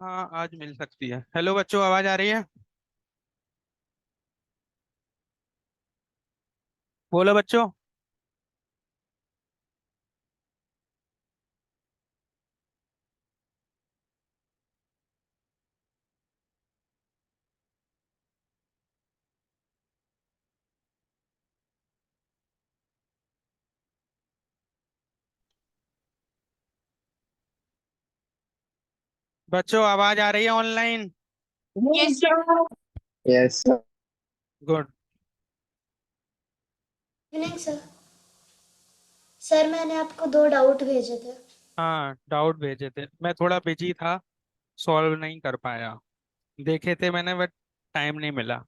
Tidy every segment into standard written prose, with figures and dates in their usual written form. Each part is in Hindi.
हाँ, आज मिल सकती है। हेलो बच्चों, आवाज आ रही है? बोलो बच्चों। बच्चों, आवाज आ रही है online? Yes sir. Yes. Good. Evening sir. Sir मैंने आपको 2 डाउट भेजे थे। हाँ, डाउट भेजे थे, मैं थोड़ा बिजी था, सॉल्व नहीं कर पाया। देखे थे मैंने, बट टाइम नहीं मिला।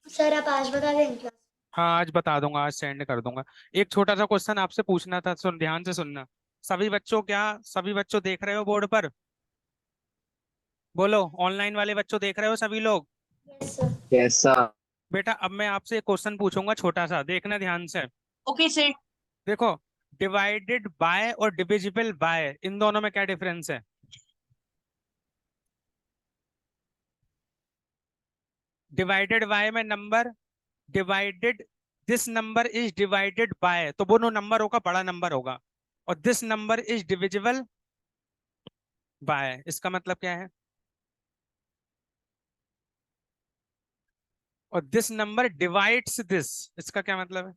सर आप आज बता देंगे क्लास। हाँ, आज बता दूंगा, आज सेंड कर दूंगा। एक छोटा सा क्वेश्चन आपसे पूछना था, सुन ध्यान से सुनना। सभी बच्चों देख रहे हो बोर्ड पर? बोलो, ऑनलाइन वाले बच्चों देख रहे हो सभी लोग? Yes sir. Yes sir. बेटा, अब मैं आपसे एक क्वेश्चन पूछूंगा छोटा सा, देखना ध्यान से। Okay sir. देखो, डिवाइडेड बाय और डिविजिबल बाय, इन दोनों में क्या डिफरेंस है? डिवाइडेड बाय में number, divided, this number is divided by, तो वो नो नंबर होगा, बड़ा नंबर होगा। और this number is divisible by, इसका मतलब क्या है? और दिस नंबर डिवाइड्स दिस, इसका क्या मतलब है?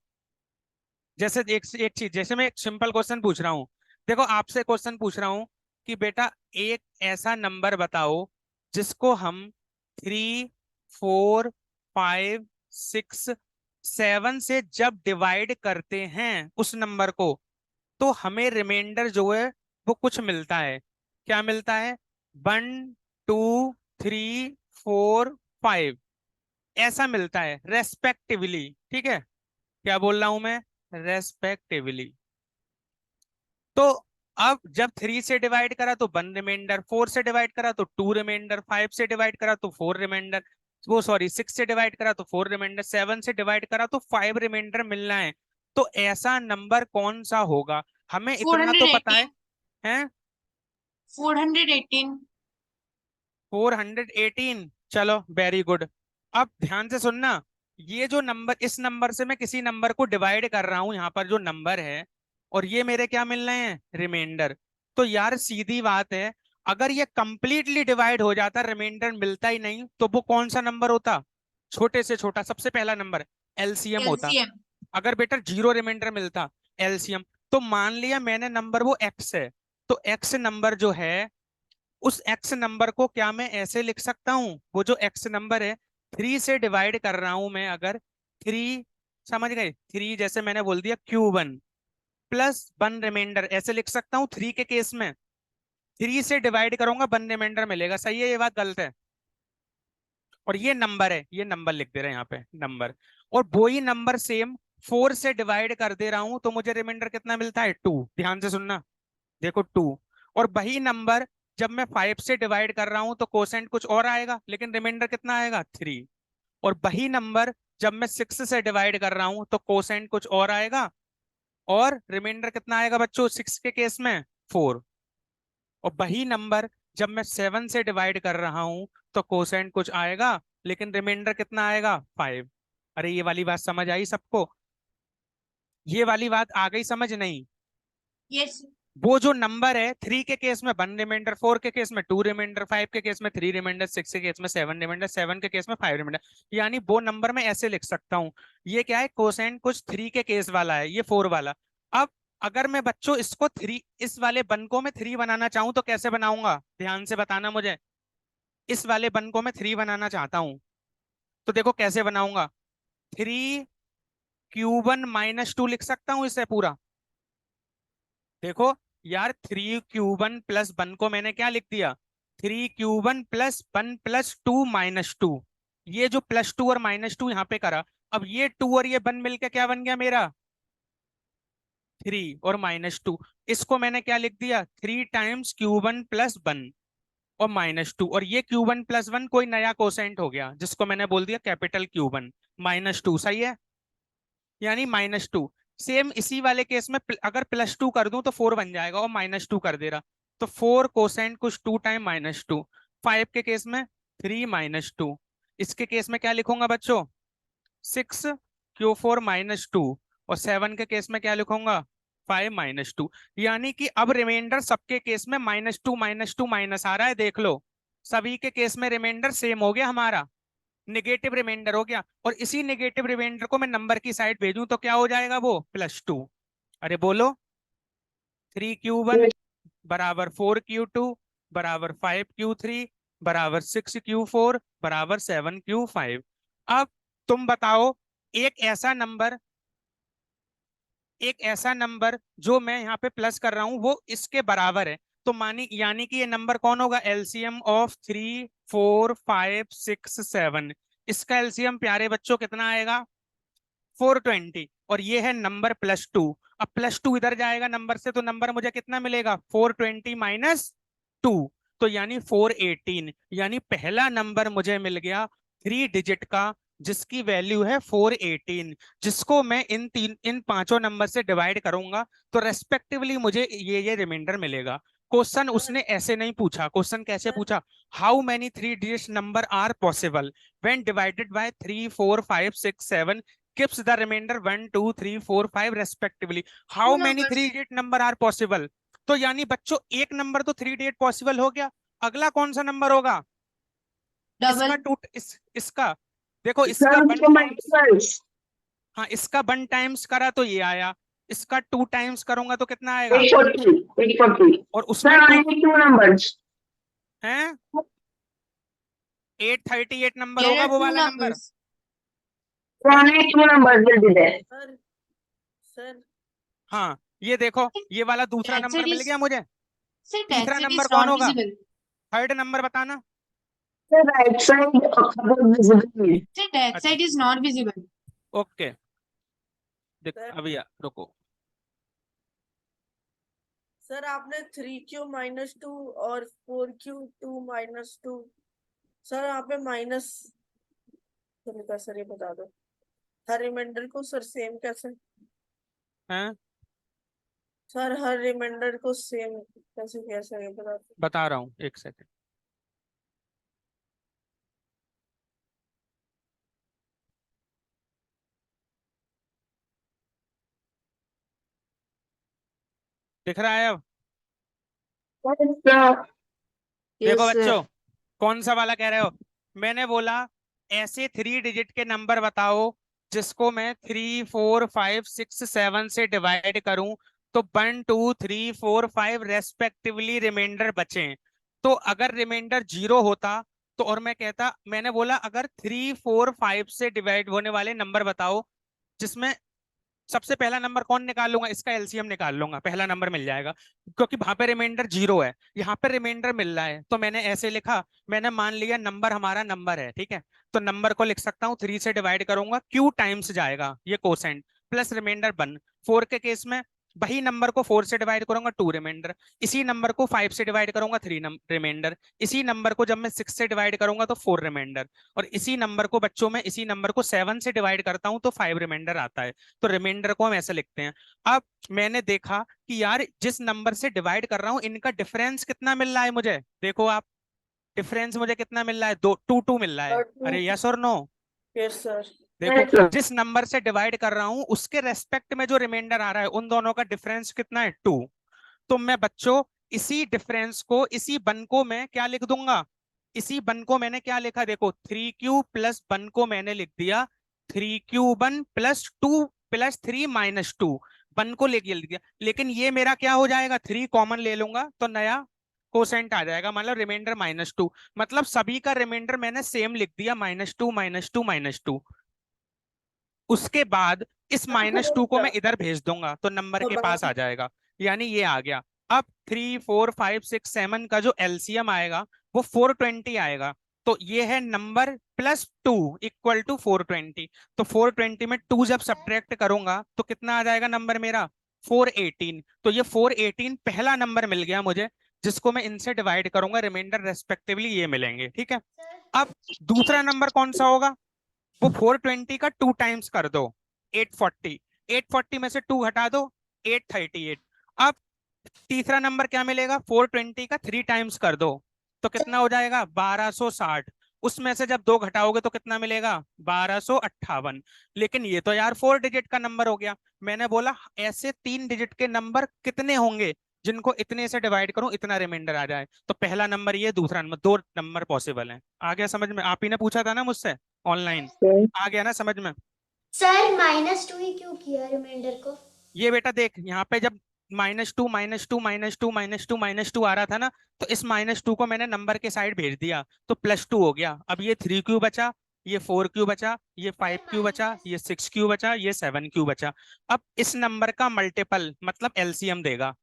जैसे एक चीज, जैसे मैं एक सिंपल क्वेश्चन पूछ रहा हूँ। देखो, आपसे क्वेश्चन पूछ रहा हूँ कि बेटा, एक ऐसा नंबर बताओ जिसको हम 3, 4, 5, 6, 7 से जब डिवाइड करते हैं उस नंबर को, तो हमें रिमाइंडर जो है वो कुछ मिलता है। क्या मिलता है? 1, 2, 3, 4, 5, ऐसा मिलता है रेस्पेक्टिवली। ठीक है? क्या बोल रहा हूं मैं? रेस्पेक्टिवली। तो अब जब 3 से डिवाइड करा तो 1 रिमाइंडर, 4 से डिवाइड करा तो 2 रिमाइंडर, 5 से डिवाइड करा तो 4 रिमाइंडर, वो सॉरी 6 से डिवाइड करा तो 4 रिमाइंडर, 7 से डिवाइड करा तो 5 रिमाइंडर मिलना है। तो ऐसा नंबर कौन सा होगा? हमें फोर इतना तो हंड्रेड पता है। एटीन हैं? 418। 418। चलो, वेरी गुड। अब ध्यान से सुनना। ये जो नंबर, इस नंबर से मैं किसी नंबर को डिवाइड कर रहा हूं, यहाँ पर जो नंबर है, और ये मेरे क्या मिल रहे हैं? रिमाइंडर। तो यार सीधी बात है, अगर ये कंप्लीटली डिवाइड हो जाता, रिमाइंडर मिलता ही नहीं, तो वो कौन सा नंबर होता? छोटे से छोटा, सबसे पहला नंबर एलसीएम होता। एलसीएम। अगर बेटा 0 रिमाइंडर मिलता, एलसीएम। तो मान लिया मैंने नंबर वो एक्स है, तो एक्स नंबर जो है, उस एक्स नंबर को क्या मैं ऐसे लिख सकता हूँ? वो जो एक्स नंबर है, 3 से डिवाइड कर रहा हूं मैं अगर, 3, समझ गए? 3 जैसे मैंने बोल दिया Q1 + 1 रिमाइंडर, ऐसे लिख सकता हूँ 3 के केस में। 3 से डिवाइड करूंगा, 1 रिमाइंडर मिलेगा। सही है? ये बात गलत है? और ये नंबर है, ये नंबर लिख दे रहे हैं यहाँ पे, नंबर। और वही नंबर सेम 4 से डिवाइड कर दे रहा हूं, तो मुझे रिमाइंडर कितना मिलता है? 2। ध्यान से सुनना। देखो, 2। और वही नंबर जब मैं 5 से डिवाइड कर रहा हूं, तो कोसेंट कुछ और आएगा, लेकिन रिमाइंडर कितना आएगा? 3। और वही नंबर जब मैं 6 से डिवाइड कर रहा हूं, तो कोसेंट कुछ और आएगा, और रिमाइंडर कितना आएगा बच्चों 6 के केस में? 4। और वही नंबर जब मैं 7 से डिवाइड कर रहा हूं, तो कोसेंट कुछ आएगा, लेकिन रिमाइंडर कितना आएगा? 5। अरे, ये वाली बात समझ आई सबको? ये वाली बात आ गई समझ? नहीं? यस। वो जो नंबर है, 3 के केस में 1 रिमाइंडर, 4 के केस में 2 रिमाइंडर, 5 के केस में 3 रिमाइंडर, 6 के केस में 7 रिमाइंडर, 7 के केस में 5 रिमाइंडर, यानी वो नंबर मैं ऐसे लिख सकता हूँ। ये क्या है? कोसेंट कुछ 3 के केस वाला है, ये 4 वाला। अब अगर मैं बच्चों इसको 3, इस वाले बन को मैं 3 बनाना चाहूं, तो कैसे बनाऊंगा? ध्यान से बताना मुझे। इस वाले बन को मैं 3 बनाना चाहता हूं, तो देखो कैसे बनाऊंगा। 3 Q1 - 2 लिख सकता हूँ इसे पूरा। देखो यार, 3 Q1 + 1 को मैंने क्या लिख दिया? 3 Q1 + 1 + 2 - 2। ये जो +2 और -2 यहाँ पे करा, अब ये 2 और ये 1 मिलके क्या बन गया मेरा? 3 और -2। इसको मैंने क्या लिख दिया? 3 टाइम्स Q1 + 1 और -2। और ये Q1 + 1 कोई नया कोसेंट हो गया, जिसको मैंने बोल दिया कैपिटल Q1 -2। सही है? यानी -2। सेम इसी वाले केस में अगर +2 कर दूं तो 4 बन जाएगा, और -2 कर दे रहा, तो 4 कोसेंट कुछ 2 टाइम -2। 5 के केस में 3 माइनस 2, इसके केस में क्या लिखूंगा बच्चों 6 Q4 माइनस 2, और 7 के केस में क्या लिखूंगा 5 माइनस 2। यानी कि अब रिमाइंडर सबके केस में माइनस टू माइनस आ रहा है, देख लो सभी के केस में रिमाइंडर सेम हो गया हमारा, निगेटिव रिमाइंडर हो गया, और इसी निगेटिव रिमाइंडर को मैं नंबर की साइड भेजूं तो क्या हो जाएगा वो +2। अरे बोलो 3Q1 बराबर 4Q2 बराबर 5Q3 बराबर 6Q4 बराबर 7Q5। अब तुम बताओ एक ऐसा नंबर, एक ऐसा नंबर जो मैं यहाँ पे प्लस कर रहा हूं वो इसके बराबर है, तो मानी यानी कि ये नंबर कौन होगा, एलसीएम ऑफ 3 4 5 6 7। इसका एलसीएम प्यारे बच्चों कितना आएगा 420, और ये है नंबर +2। अब +2 इधर जाएगा नंबर से तो नंबर मुझे कितना मिलेगा 420 माइनस 2, तो यानी 418। यानी पहला नंबर मुझे मिल गया 3 डिजिट का जिसकी वैल्यू है 418, जिसको मैं इन पांचों नंबर से डिवाइड करूंगा तो रेस्पेक्टिवली मुझे ये रिमाइंडर मिलेगा। क्वेश्चन उसने ऐसे नहीं पूछा, क्वेश्चन कैसे पूछा, how many 3 digit number are possible when divided by 3 4 5 6 7 gives the remainder 1 2 3 4 5 respectively, how Two many numbers. 3 digit number are possible। तो यानी बच्चों एक नंबर तो 3 digit पॉसिबल हो गया, अगला कौन सा नंबर होगा इसका Double. इसका देखो इसका 1 टाइम्स, हाँ इसका 1 टाइम्स करा तो ये आया, इसका 2 टाइम्स करूंगा तो कितना आएगा, 840. और Sir, उसमें टू only two numbers. है 838 नंबर There होगा are वो two वाला number. numbers. So only two numbers will be there. Sir, हाँ ये देखो ये वाला दूसरा that number side mill is गया मुझे, sir, that तीसरा side नंबर is कौन not होगा, visible. थर्ड नंबर बताना। The right side above visible. Sir, that अच्छा side is not visible. Okay देख अभी रुको, सर आपने 3Q-2 और 4Q2-2, सर यहाँ पे माइनस सर ये बता दो हर रिमाइंडर को सर सेम कैसे, हैं सर हर रिमाइंडर को सेम कैसे किया सर ये बता दो। बता रहा हूँ एक सेकंड। दिख रहा है अब, Yes, sir. देखो Yes, sir. बच्चों कौन सा वाला कह रहे हो, मैंने बोला ऐसे 3 डिजिट के नंबर बताओ जिसको मैं 3 4 5 6 7 से डिवाइड करूं तो 1 2 3 4 5 रेस्पेक्टिवली रिमाइंडर बचे। तो अगर रिमाइंडर 0 होता तो, और मैं कहता, मैंने बोला अगर 3 4 5 से डिवाइड होने वाले नंबर बताओ जिसमें सबसे पहला नंबर कौन निकाल लूंगा, इसका एलसीएम निकाल लूंगा, पहला नंबर मिल जाएगा, क्योंकि वहां पे रिमाइंडर 0 है, यहाँ पे रिमाइंडर मिल रहा है, तो मैंने ऐसे लिखा, मैंने मान लिया नंबर हमारा नंबर है, ठीक है, तो नंबर को लिख सकता हूँ 3 से डिवाइड करूंगा क्यू टाइम्स जाएगा ये कोसेंट प्लस रिमाइंडर 1। 4 के केस में वही नंबर को 4 से डिवाइड करूंगा 2 रिमाइंडर, इसी नंबर को 5 से डिवाइड करूंगा 3 रिमाइंडर, इसी नंबर को जब मैं 6 से डिवाइड करूंगा तो 4 रिमाइंडर, और इसी नंबर को बच्चों में इसी नंबर को 7 से डिवाइड करता हूं तो 5 रिमाइंडर आता है। तो रिमाइंडर को हम ऐसे लिखते हैं। अब मैंने देखा कि यार जिस नंबर से डिवाइड कर रहा हूं इनका डिफरेंस कितना मिल रहा है मुझे, देखो आप डिफरेंस मुझे कितना मिल रहा है, 2 मिल रहा है, अरे यस और नो, यस सर। देखो Yes, sir. जिस नंबर से डिवाइड कर रहा हूं उसके रेस्पेक्ट में जो रिमाइंडर आ रहा है उन दोनों का डिफरेंस कितना है 2। तो मैं बच्चों इसी डिफरेंस को, इसी बन को मैं क्या लिख दूंगा, इसी बन को मैंने क्या लिखा, देखो 3Q प्लस 1 को मैंने लिख दिया 3Q1 प्लस 2 प्लस 3 माइनस 2, 1 को लिख दिया, लेकिन ये मेरा क्या हो जाएगा 3 कॉमन ले लूंगा तो नया कोसेंट आ जाएगा, मतलब रिमाइंडर -2, मतलब सभी का रिमाइंडर मैंने सेम लिख दिया -2 -2 -2। उसके बाद इस -2 को मैं इधर भेज दूंगा तो नंबर के पास आ जाएगा, यानी ये आ गया। अब 3 4 5 6 7 का जो एलसीएम आएगा वो 420 आएगा, तो ये है नंबर +2 इक्वल टू 420। तो 420 में 2 जब सब्ट्रैक्ट करूंगा तो कितना आ जाएगा नंबर मेरा 418। तो ये 418 पहला नंबर मिल गया मुझे जिसको मैं इनसे डिवाइड करूंगा, रिमाइंडर रेस्पेक्टिवली ये मिलेंगे, ठीक है। अब दूसरा नंबर कौन सा होगा, वो 420 का 2 टाइम्स कर दो 840, 840 में से 2 हटा दो 838। अब तीसरा नंबर क्या मिलेगा, 420 का 3 टाइम्स कर दो तो कितना हो जाएगा 1260। उसमें से जब 2 घटाओगे तो कितना मिलेगा 1258। लेकिन ये तो यार 4 डिजिट का नंबर हो गया। मैंने बोला ऐसे 3 डिजिट के नंबर कितने होंगे जिनको इतने से डिवाइड करूं इतना रिमाइंडर आ जाए। तो पहला नंबर ये, दूसरा नंबर, 2 नंबर पॉसिबल है। आ गया समझ में? आप ही ने पूछा था ना मुझसे ऑनलाइन, Sir, आ गया ना समझ में? सर -2 ही क्यों किया रिमाइंडर को? ये बेटा देख, यहाँ पे जब -2 -2 -2 -2 -2 आ रहा था ना, तो इस -2 को मैंने नंबर के साइड भेज दिया तो +2 हो गया। अब ये 3 क्यू बचा, ये 4 क्यू बचा, ये 5 क्यू बचा, ये 6 क्यू बचा, ये 7 क्यू बचा। अब इस नंबर का मल्टीपल मतलब एलसीएम देगा,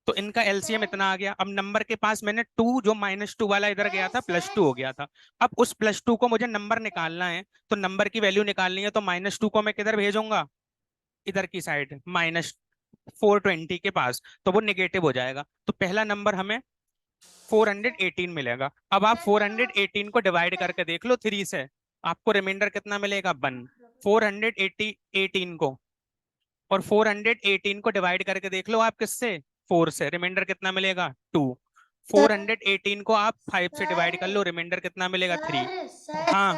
तो इनका एलसीएम इतना आ गया। अब नंबर के पास मैंने 2, जो -2 वाला इधर गया था, +2 हो गया था। अब उस +2 को मुझे नंबर निकालना है, तो नंबर की वैल्यू निकालनी है, तो -2 को मैं किधर भेजूंगा, इधर की साइड, -420 के पास, तो वो निगेटिव हो जाएगा। तो पहला नंबर हमें 418 मिलेगा। अब आप 418 को डिवाइड करके देख लो 3 से, आपको रिमाइंडर कितना मिलेगा 1। 418 को, और 418 को डिवाइड करके देख लो आप किससे, 4 से, रिमाइंडर कितना मिलेगा 2। 418 को आप 5 से डिवाइड कर लो, रिमाइंडर कितना मिलेगा 3। सर हाँ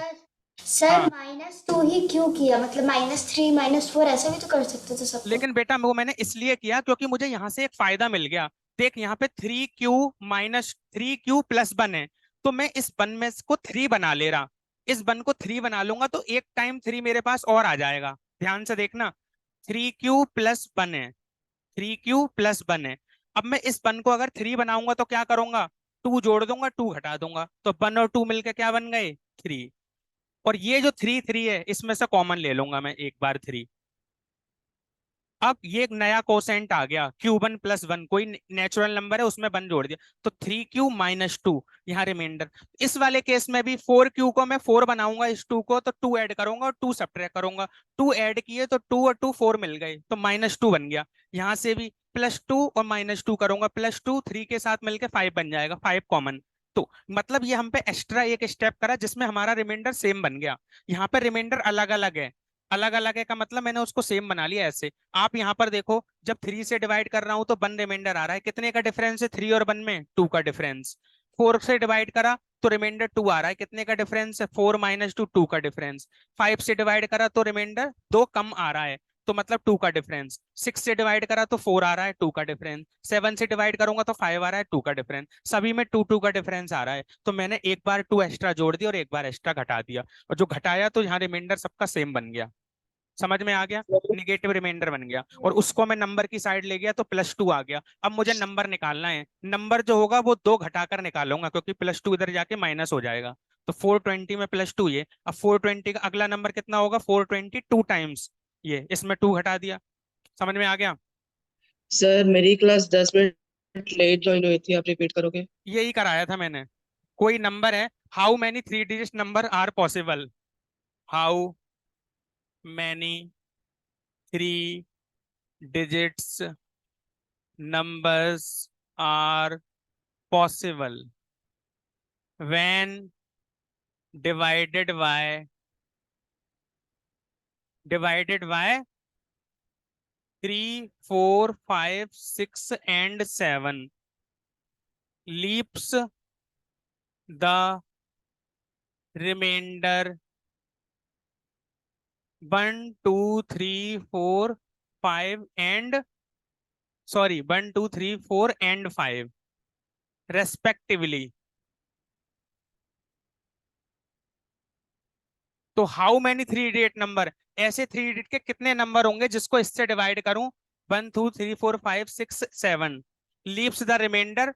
सर हाँ, -2 ही क्यों किया? मतलब -3 -4 ऐसा भी तो कर सकते थे सबको। लेकिन बेटा वो मैंने इसलिए किया क्योंकि मुझे यहाँ से एक फायदा मिल गया। देख यहाँ पे 3q -3q + 1 है, तो मैं इस 1 में को 3 बना ले रहा। इस 1 को 3 बना लूंगा तो एक टाइम 3 मेरे पास और आ जाएगा। ध्यान से देखना, 3q + 1 है, 3q + 1 है। अब मैं इस 1 को अगर 3 बनाऊंगा तो क्या करूंगा, 2 जोड़ दूंगा, 2 घटा दूंगा, तो 1 और 2 मिलके क्या बन गए 3। और ये जो 3 है इसमें से कॉमन ले लूंगा मैं एक बार 3। अब ये एक नया कोसेंट आ गया, Q1 + 1, कोई नेचुरल नंबर है उसमें 1 जोड़ दिया, तो 3q - 2 यहाँ रिमाइंडर। इस वाले केस में भी 4q को मैं 4 बनाऊंगा, इस 2 को तो 2 ऐड करूंगा और 2 सब्ट्रैक्ट करूंगा। 2 ऐड किए तो 2 और 2 4 मिल गए, तो -2 बन गया। यहाँ से भी +2 और -2 करूंगा, +2 3 के साथ मिलके 5 बन जाएगा, 5 कॉमन। तो मतलब ये हम पे एक्स्ट्रा एक स्टेप करा जिसमें हमारा रिमाइंडर सेम बन गया। यहाँ पे रिमाइंडर अलग अलग है, अलग अलग है का मतलब मैंने उसको सेम बना लिया ऐसे। आप यहाँ पर देखो, जब 3 से डिवाइड कर रहा हूं तो 1 रिमाइंडर आ रहा है, कितने का डिफरेंस है 3 और 1 में, 2 का डिफरेंस। 4 से डिवाइड करा तो रिमाइंडर 2 आ रहा है, कितने का डिफरेंस है 4 - 2, 2 का डिफरेंस। 5 से डिवाइड करा तो रिमाइंडर 2 कम आ रहा है, तो मतलब 2 का डिफरेंस। 6 से डिवाइड करा तो 4 आ रहा है, 2 का डिफरेंस। 7 से डिवाइड करूंगा तो 5 आ रहा है, 2 का डिफरेंस। सभी में 2 2 का डिफरेंस आ रहा है, तो मैंने एक बार 2 एक्स्ट्रा जोड़ दिया और एक बार एक्स्ट्रा घटा दिया, और जो घटाया तो यहाँ रिमाइंडर सबका सेम बन गया। समझ में आ गया? निगेटिव रिमाइंडर बन गया, और उसको मैं नंबर की साइड ले गया तो +2 आ गया। अब मुझे नंबर निकालना है, नंबर जो होगा वो 2 घटाकर निकालूंगा क्योंकि +2 इधर जाके माइनस हो जाएगा। तो 420 में +2 ये, अब 420 का अगला नंबर कितना होगा 420 2 टाइम्स ये, इसमें 2 घटा दिया। समझ में आ गया? सर मेरी क्लास 10 मिनट लेट ज्वाइन हुई थी, आप रिपीट करोगे? यही कराया था मैंने। कोई नंबर है, how many 3 digit number are possible, how many 3 digits numbers are possible when divided by 3 4 5 6 and 7 leaves the remainder 1 2 3 4 5 and 1 2 3 4 and 5 respectively। तो हाउ मैनी 3 डिजिट नंबर, ऐसे 3 डिजिट के कितने नंबर होंगे जिसको इससे डिवाइड करूं, 1 2 3 4 5 6 7, लीव्स द रिमाइंडर।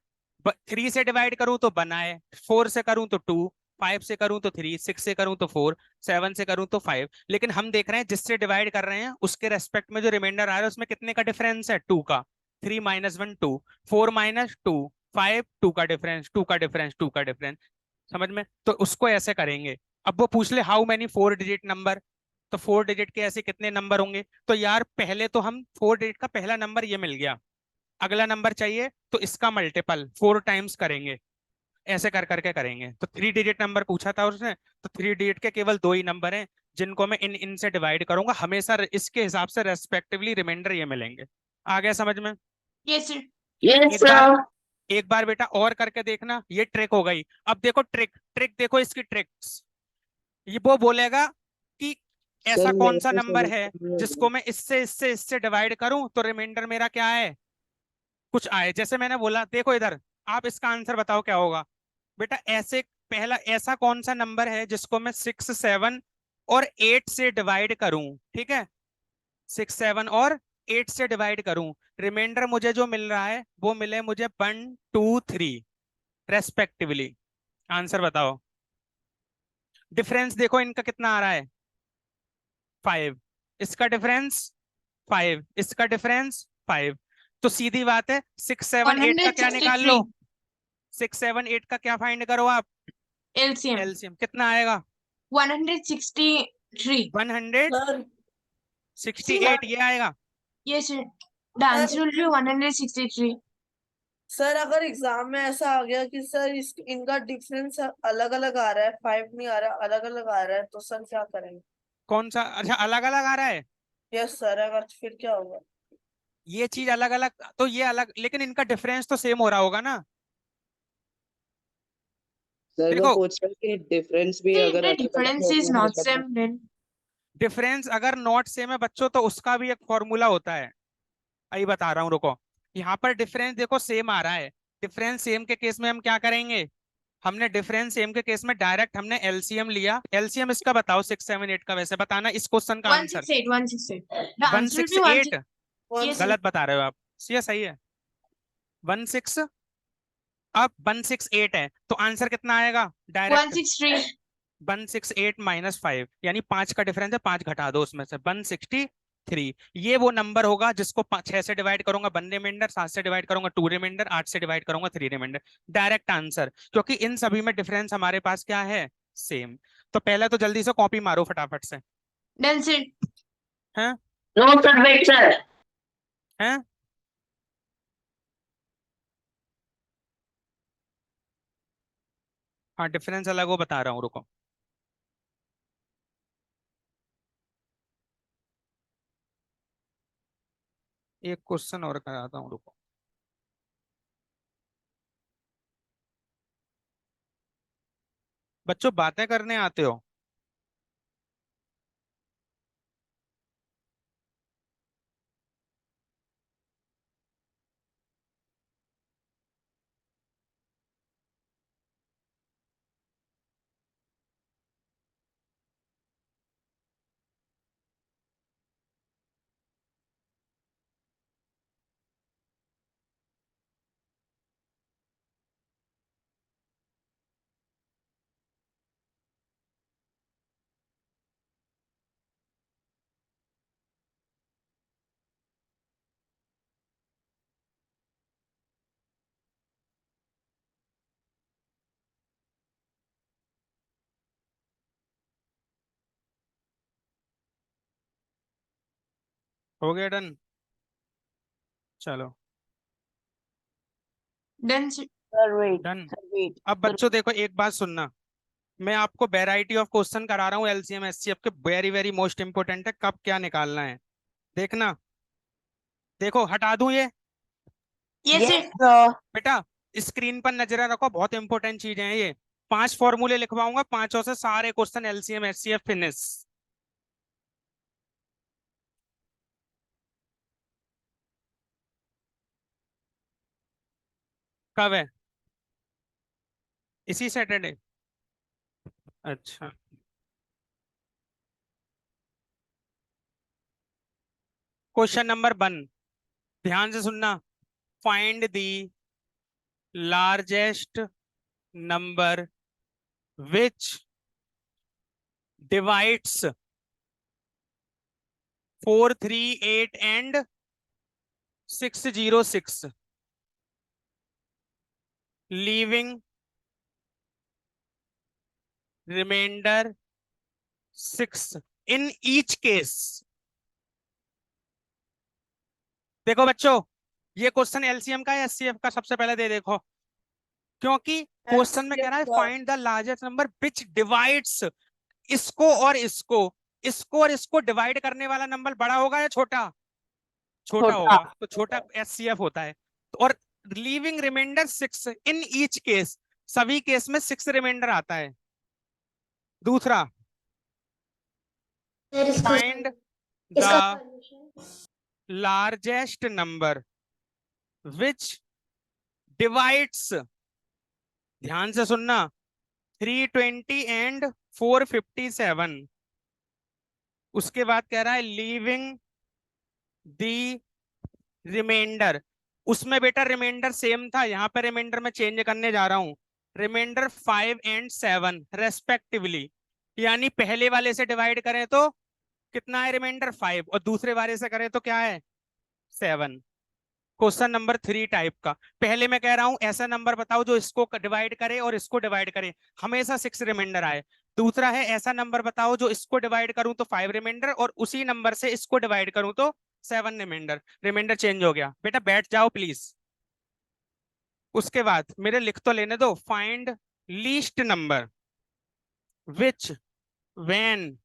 3 से डिवाइड करूं तो 1 आए, 4 से करूं तो 2, 5 से करूं तो 3, 6 से करूं तो 4, 7 से करूं तो 5। लेकिन हम देख रहे हैं जिससे डिवाइड कर रहे हैं उसके रेस्पेक्ट में जो रिमाइंडर आ रहा है उसमें कितने का डिफरेंस है 2 का। 3 - 1 2, 4 - 2 5, 2 का डिफरेंस, 2 का डिफरेंस, 2 का डिफरेंस। समझ में? तो उसको ऐसे करेंगे। अब वो पूछ ले हाउ मैनी 4 डिजिट नंबर, तो 4 डिजिट के ऐसे कितने नंबर होंगे, तो यार पहले तो हम 4 डिजिट का पहला नंबर ये मिल गया, अगला नंबर चाहिए तो इसका मल्टीपल 4 टाइम्स करेंगे, ऐसे कर करके करेंगे। तो 3 डिजिट नंबर पूछा था उसने, तो 3 डिजिट के केवल 2 ही नंबर हैं जिनको मैं इन से डिवाइड करूंगा हमेशा, इसके हिसाब से रेस्पेक्टिवली रिमाइंडर ये मिलेंगे। आ गया समझ में? Yes sir. Yes, एक बार sir. एक बार बेटा और करके देखना, ये ट्रिक हो गई। अब देखो ट्रिक, ट्रिक देखो इसकी ट्रिक्स। ये वो बोलेगा कि सर ऐसा कौन मेरे सा को नंबर समझ है नहीं आ जिसको रहा। मैं इससे डिवाइड करूं तो रिमाइंडर मेरा क्या है, कुछ आए। जैसे मैंने बोला, देखो इधर, आप इसका आंसर बताओ क्या होगा बेटा। ऐसे पहला, ऐसा कौन सा नंबर है जिसको मैं 6, 7 और 8 से डिवाइड करूं, ठीक है, 6, 7 और 8 से डिवाइड करूं, रिमाइंडर मुझे जो मिल रहा है वो मिले मुझे 1, 2, 3 रेस्पेक्टिवली। आंसर बताओ। डिफरेंस देखो इनका कितना आ रहा है, 5। इसका डिफरेंस 5, इसका डिफरेंस 5। तो सीधी बात है, 6, 7, 8 का क्या निकाल लो, 163 6, 7, 8 का क्या फाइंड करो आप, LCM एलसीएम कितना आएगा, 163 168 सर ये आएगा। yes sir the sir answer will be 163 sir अगर एग्जाम में ऐसा आ गया कि सर इनका डिफरेंस अलग अलग आ रहा है, 5 नहीं आ रहा, अलग अलग आ रहा है, तो सर क्या करेंगे? कौन सा, अच्छा अलग अलग आ रहा है, यस सर, अगर फिर क्या होगा? ये चीज अलग अलग, तो ये अलग, लेकिन इनका डिफरेंस तो सेम हो रहा होगा ना। सर वो देखो पूछ रहे हैं कि डिफरेंस भी see अगर the अलग अलग difference हो is गया not होगा तो। same then डिफरेंस अगर नॉट सेम है बच्चों तो उसका भी एक फॉर्मूला होता है, अभी बता रहा हूँ रुको। यहाँ पर डिफरेंस देखो सेम आ रहा है, डिफरेंस सेम के केस में हम क्या करेंगे, हमने डिफरेंस सेम के केस में डायरेक्ट हमने एलसीएम लिया। एलसीएम इसका बताओ 6, 7, 8 का, वैसे बताना इस क्वेश्चन का answer. 168 the one answer will six be 1 eight yes sir one गलत बता रहे हो आप, ये सही है 16। अब 168 है तो आंसर कितना आएगा डायरेक्ट, 163 168 - 5, यानी 5 का डिफरेंस है, 5 घटा दो उसमें से, 163। ये वो नंबर होगा जिसको 6 से डिवाइड करूंगा 1 रिमाइंडर, 7 से डिवाइड करूंगा 2 रिमाइंडर, 8 से डिवाइड करूंगा 3 रिमाइंडर। डायरेक्ट आंसर, क्योंकि इन सभी में डिफरेंस हमारे पास क्या है, सेम। तो पहले तो जल्दी से कॉपी मारो फटाफट से। then sir हैं, नो सर वेट सर। हैं, हाँ डिफरेंस अलग हो, बता रहा हूँ रुको। एक क्वेश्चन और कराता हूँ रुको। बच्चों बातें करने आते हो, हो गया डन, चलो then sir sir wait done. Sir wait अब बच्चों देखो एक बात सुनना, मैं आपको वैरायटी ऑफ क्वेश्चन करा रहा हूँ एलसीएम एचसीएफ के, वेरी वेरी मोस्ट इंपोर्टेंट है, कब क्या निकालना है देखना। देखो हटा दूं ये, yes sir यस सर बेटा स्क्रीन पर नजर रखो, बहुत इंपॉर्टेंट चीजें हैं ये। 5 फॉर्मूले लिखवाऊंगा, 5 से सारे क्वेश्चन एलसीएम एचसीएफ फिनिश। कब है, इसी सैटरडे, अच्छा। क्वेश्चन नंबर 1, ध्यान से सुनना, find the largest number which divides 4, 3, 8 and 606, leaving remainder 6 in each case। देखो बच्चों, ये क्वेश्चन एलसीएम का है एचसीएफ का, सबसे पहले दे देखो, क्योंकि क्वेश्चन में कह रहा है find the largest number which divides, इसको और इसको, इसको और इसको डिवाइड करने वाला नंबर बड़ा होगा या छोटा, छोटा छोटा होगा, तो छोटा एचसीएफ होता है। और leaving remainder 6 in each case, सभी केस में 6 रिमाइंडर आता है। दूसरा, सर इसको फाइंड इसका the largest number which divides, ध्यान से सुनना, 320 एंड 457। उसके बाद कह रहा है लीविंग द रिमाइंडर। उसमें बेटा रिमाइंडर सेम था, यहाँ पे रिमाइंडर में चेंज करने जा रहा हूं। रिमाइंडर 5 एंड 7 रेस्पेक्टिवली, यानी पहले वाले से डिवाइड करें तो कितना है रिमाइंडर 5, और दूसरे वाले से करें तो क्या है 7। क्वेश्चन नंबर 3 टाइप का। पहले मैं कह रहा हूं ऐसा नंबर बताओ जो इसको डिवाइड करे और इसको डिवाइड करे, हमेशा 6 रिमाइंडर आए। दूसरा है ऐसा नंबर बताओ जो इसको डिवाइड करूं तो 5 रिमाइंडर, और उसी नंबर से इसको डिवाइड करूं तो 7 रिमाइंडर। रिमाइंडर चेंज हो गया। बेटा बैठ जाओ प्लीज। उसके बाद मेरे लिख तो लेने दो। Find least number which when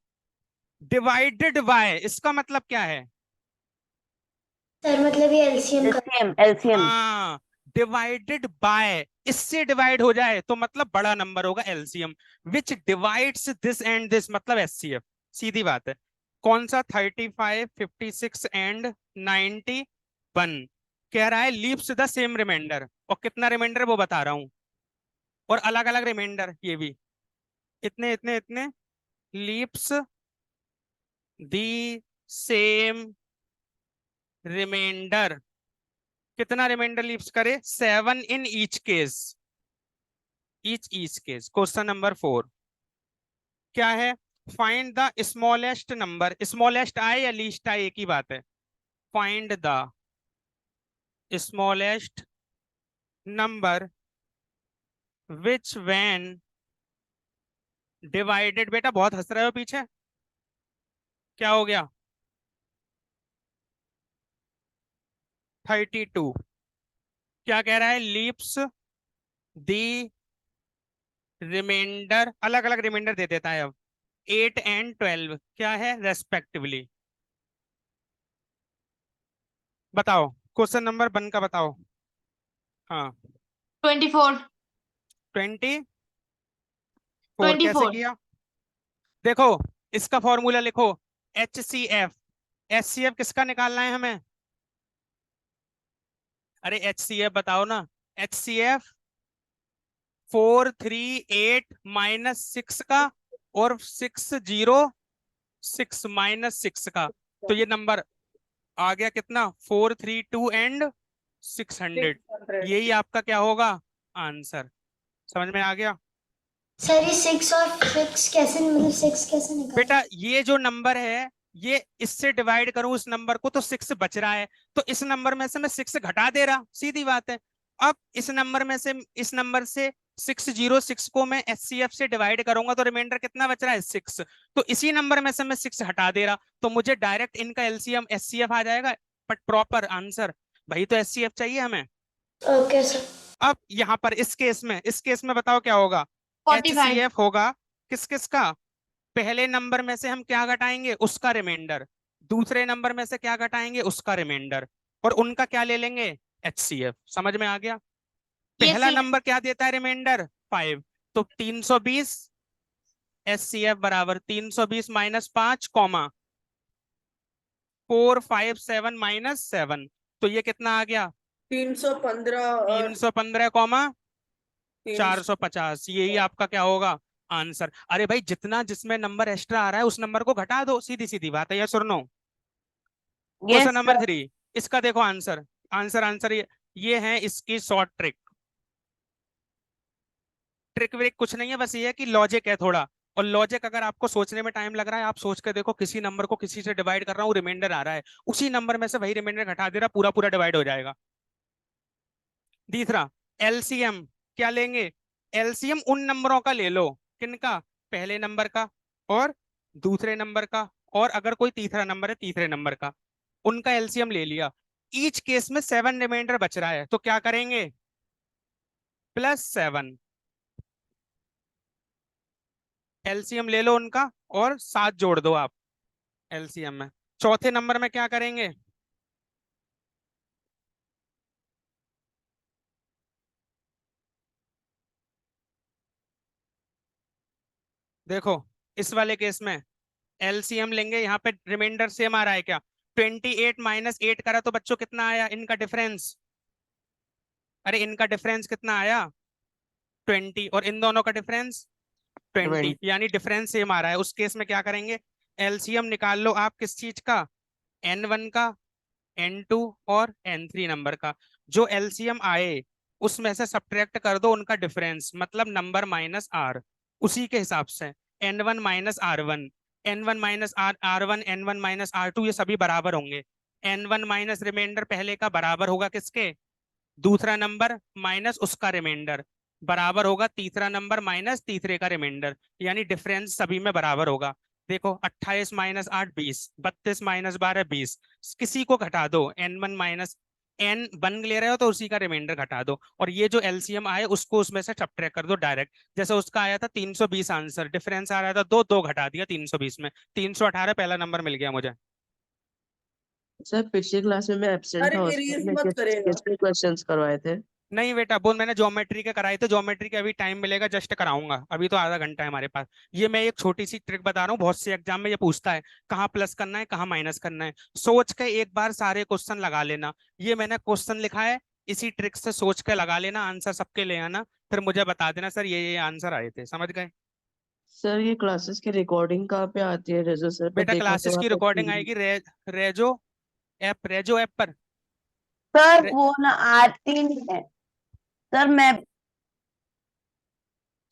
divided bye, इसका मतलब क्या है? सर मतलब ये एलसीएम का एलसीएम हाँ, डिवाइडेड बाय, इससे डिवाइड हो जाए तो मतलब बड़ा नंबर होगा LCM. Which divides this and this मतलब एचसीएफ। सीधी बात है। कौन सा? 35, 56 एंड 91। कह रहा है लीव्स द सेम रिमाइंडर, और कितना रिमाइंडर वो बता रहा हूं, और अलग अलग रिमाइंडर ये भी, इतने इतने इतने, लीव्स द सेम रिमाइंडर। कितना रिमाइंडर लीव्स करे? 7 इन each case, each case. Question number 4 क्या है? Find the smallest number. Smallest आए या लीस्ट आए एक ही बात है। Find the smallest number which when divided, बेटा बहुत हंस रहे हो पीछे, क्या हो गया? 32। क्या कह रहा है? लीव्स द रिमाइंडर, अलग अलग रिमाइंडर दे देता है अब, 8 एंड 12 क्या है रेस्पेक्टिवली। बताओ क्वेश्चन नंबर 1 का बताओ। हाँ 24 24। कैसे 24 किया? देखो इसका फॉर्मूला लिखो, HCF। HCF किसका निकालना है हमें? अरे HCF बताओ ना। HCF 438 -6 का, और 606 -6 का, तो ये नंबर आ गया कितना? 432 एंड 600। यही आपका क्या होगा आंसर। समझ में आ गया? सर ये 6 और 6 कैसे मतलब 6 कैसे निकाले? बेटा ये जो नंबर है, ये इससे डिवाइड करूं इस नंबर को तो 6 बच रहा है, तो इस नंबर में से मैं 6 घटा दे रहा, सीधी बात है। अब इस नंबर में से, इस नंबर से 606 को मैं HCF से डिवाइड करूंगा तो रिमाइंडर कितना बच रहा है? 6। तो इसी नंबर में से मैं 6 हटा दे रहा, तो मुझे डायरेक्ट इनका एलसीएम HCF आ जाएगा। बट प्रॉपर आंसर भाई तो HCF चाहिए हमें। Okay sir. अब यहाँ पर इस केस में, बताओ क्या होगा? 45 HCF होगा किस किस का? पहले नंबर में से हम क्या घटाएंगे? उसका रिमाइंडर। दूसरे नंबर में से क्या घटाएंगे? उसका रिमाइंडर। और उनका क्या ले लेंगे? HCF। समझ में आ गया? ये पहला सेट नंबर क्या देता है रिमाइंडर? 5। तो 320 HCF बराबर 320 -5 कॉमा 457 -7, तो ये कितना आ गया? 315 और 315 कॉमा 300। 450। यही आपका क्या होगा आंसर। अरे भाई जितना जिसमें नंबर एक्स्ट्रा आ रहा है उस नंबर को घटा दो, सीधी सीधी बात है। यस और नो? क्वेश्चन नंबर 3 इसका देखो आंसर। आंसर ये है इसकी शॉर्ट ट्रिक। ट्रिक व्रिक कुछ नहीं है, बस ये है कि लॉजिक है थोड़ा। और लॉजिक अगर आपको सोचने में टाइम लग रहा है, आप सोच के देखो, किसी नंबर को किसी से डिवाइड कर रहा हूँ, रिमाइंडर आ रहा है, उसी नंबर में से वही रिमाइंडर घटा दे रहा, पूरा पूरा डिवाइड हो जाएगा। तीसरा, एलसीएम क्या लेंगे? एलसीएम उन नंबरों का ले लो, किनका? पहले नंबर का और दूसरे नंबर का, और अगर कोई तीसरा नंबर है तीसरे नंबर का, उनका एलसीएम ले लिया। ईच केस में 7 रिमाइंडर बच रहा है, तो क्या करेंगे? +7। एलसीएम ले लो उनका और 7 जोड़ दो आप एलसीएम में। चौथे नंबर में क्या करेंगे? देखो इस वाले केस में एलसीएम लेंगे, यहाँ पे रिमाइंडर सेम आ रहा है क्या? 28 माइनस 8 करा तो बच्चों कितना आया इनका डिफरेंस? अरे इनका डिफरेंस कितना आया? 20, और इन दोनों का डिफरेंस 20, यानी डिफरेंस सेम आ रहा है। उस केस में क्या करेंगे? एलसीएम निकाल लो आप किस चीज का? N1 का, N2 और N3 नंबर का। जो एलसीएम आए उसमें से सब्ट्रैक्ट कर दो उनका डिफरेंस, मतलब नंबर माइनस आर। उसी के हिसाब से N1 minus R1, N1 minus R1, N1 minus R2, ये सभी बराबर होंगे। N1 माइनस रिमाइंडर पहले का बराबर होगा किसके? दूसरा नंबर माइनस उसका रिमाइंडर, बराबर होगा तीसरा नंबर माइनस तीसरे का रिमाइंडर, यानी डिफरेंस सभी में बराबर होगा। देखो 28 माइनस 8 20, 32 माइनस 12 20, किसी को घटा दो, N1 माइनस N1 ले रहे हो तो उसी का रिमाइंडर घटा दो, और ये जो एलसीएम आए उसको उसमें से सब्ट्रैक्ट कर दो डायरेक्ट। जैसे उसका आया था 320 आंसर, डिफरेंस आ रहा था दो, दो घटा दिया 320 में, 318 पहला नंबर मिल गया मुझे। सर पिछली क्लास में मैं एब्सेंट अरे था, उसमें इरेज मैंने मत करेगा। किसके क्वेश्चंस करवाए थे? नहीं बेटा, वो मैंने ज्योमेट्री के कराए थे, ज्योमेट्री के अभी टाइम मिलेगा जस्ट कराऊंगा, अभी तो आधा घंटा है हमारे पास। ये मैं एक छोटी सी ट्रिक बता रहा हूँ, बहुत से एग्जाम में ये पूछता है कहाँ प्लस करना है कहाँ माइनस करना है। सोच के एक बार सारे क्वेश्चन लगा लेना। ये मैंने क्वेश्चन लिखा है, इसी ट्रिक से सोच के लगा लेना, आंसर सबके ले आना, फिर मुझे बता देना सर ये आंसर आए थे, समझ गए? सर ये क्लासेस की रिकॉर्डिंग कहाँ पे आती है? रेजो सर पे बेटा देखा तो क्लासेस वहाँ की पे रिकॉर्डिंग आएगी रेजो रेजो ऐप पर। सर रे, वो ना आती नहीं है। सर मैं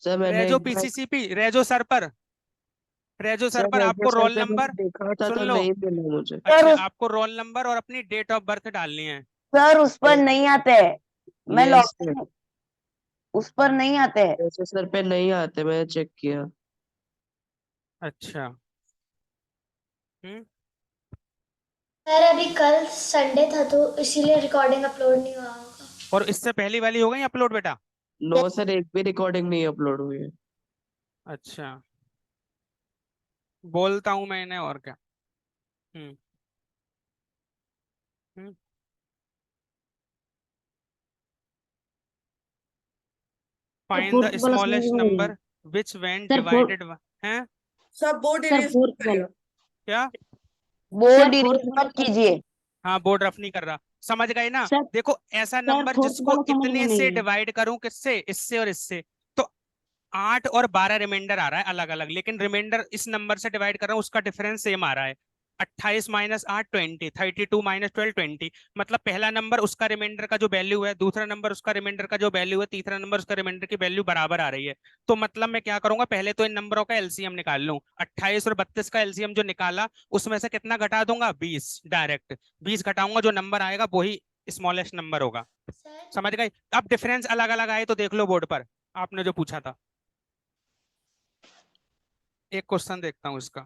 सर मैंने रेजो एक बार पीसीसीपी, रेजो सर पर, रेजो सर सर पर रेजो आपको सर रोल पे मैंने नंबर, देखा था सुन तो लो, नहीं मिला मुझे। सर अच्छा उस आपको रोल नंबर और अपनी डेट ऑफ बर्थ डालनी है। सर उस पर नहीं आते हैं। मैं यस सर, लॉगिन उस पर नहीं आते हैं। रेजो सर पे नहीं आते, मैंने चेक किया। अच्छा। हम्म। सर अभी कल संडे था तो इसीलिए रिकॉर्डिंग अपलोड नहीं हुआ होगा। और इससे पहली वाली हो गई अपलोड बेटा? नो सर, एक भी रिकॉर्डिंग नहीं अपलोड हुई है। अच्छा, बोलता हूँ मैं इन्हें, और क्या। हम्म। हम्म। सर फाइंड फोर्थ द वाला समझ स्मॉलेस्ट में नहीं आया। Number which when sir fourth divided हैं। सब बोर्ड सर इरेज फोर्थ वाला करेगा। क्या? बोर्ड सर फोर्थ इरेज वाला मत कीजिए। हाँ बोर्ड रफ नहीं कर रहा, समझ गए ना? सर देखो ऐसा सर नंबर फोर्थ जिसको वाला समझ में इतने से नहीं है। डिवाइड करूं, किससे, इससे और इससे, तो 8 और 12 रिमाइंडर आ रहा है अलग अलग, लेकिन रिमाइंडर इस नंबर से डिवाइड कर रहा हूँ, उसका डिफरेंस सेम आ रहा है। 28 माइनस 8 20, 32 माइनस 12 20, मतलब पहला नंबर उसका रिमाइंडर का जो वैल्यू है, दूसरा नंबर उसका रिमाइंडर का जो वैल्यू है, तीसरा नंबर उसका रिमाइंडर की वैल्यू बराबर आ रही है। तो मतलब मैं क्या करूंगा, पहले तो इन नंबरों का एलसीएम निकाल लूं। 28 और 32 का एलसीएम जो निकाला उसमें से कितना घटा दूंगा? 20 डायरेक्ट। 20 घटाऊंगा, जो नंबर आएगा वही स्मॉलेस्ट नंबर होगा। सर समझ गए? अब डिफरेंस अलग अलग आए तो देख लो बोर्ड पर, आपने जो पूछा था। एक क्वेश्चन देखता हूँ इसका।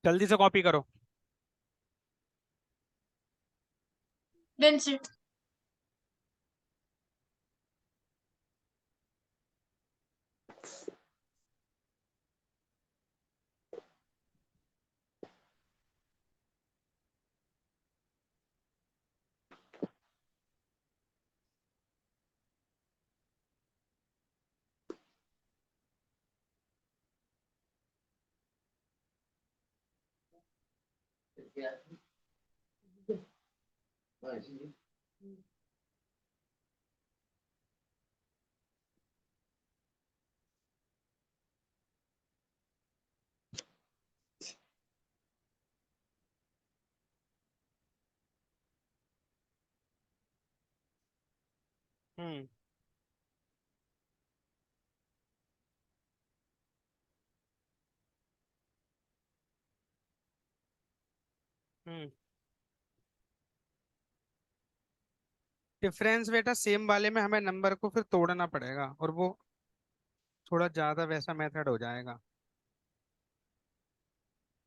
जल्दी से कॉपी करो। Then sir. हम्म। हम्म। डिफरेंस बेटा सेम वाले में हमें नंबर को फिर तोड़ना पड़ेगा, और वो थोड़ा ज्यादा वैसा मेथड हो जाएगा।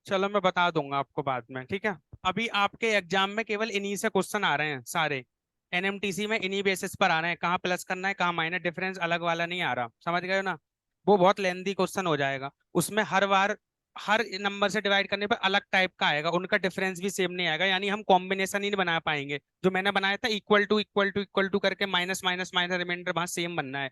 चलो मैं बता दूंगा आपको बाद में, ठीक है। अभी आपके एग्जाम में केवल इन्हीं से क्वेश्चन आ रहे हैं सारे, एनएमटीसी में इन्हीं बेसिस पर आ रहे हैं, कहाँ प्लस करना है कहाँ माइनस, डिफरेंस अलग वाला नहीं आ रहा, समझ गए हो ना। वो बहुत लेंदी क्वेश्चन हो जाएगा, उसमें हर बार हर नंबर से डिवाइड करने पर अलग टाइप का आएगा, उनका डिफरेंस भी सेम नहीं आएगा, यानी हम कॉम्बिनेशन ही नहीं बना पाएंगे। जो मैंने बनाया था equal to equal to equal to करके माइनस माइनस माइनस रिमाइंडर, वहां सेम बनना है।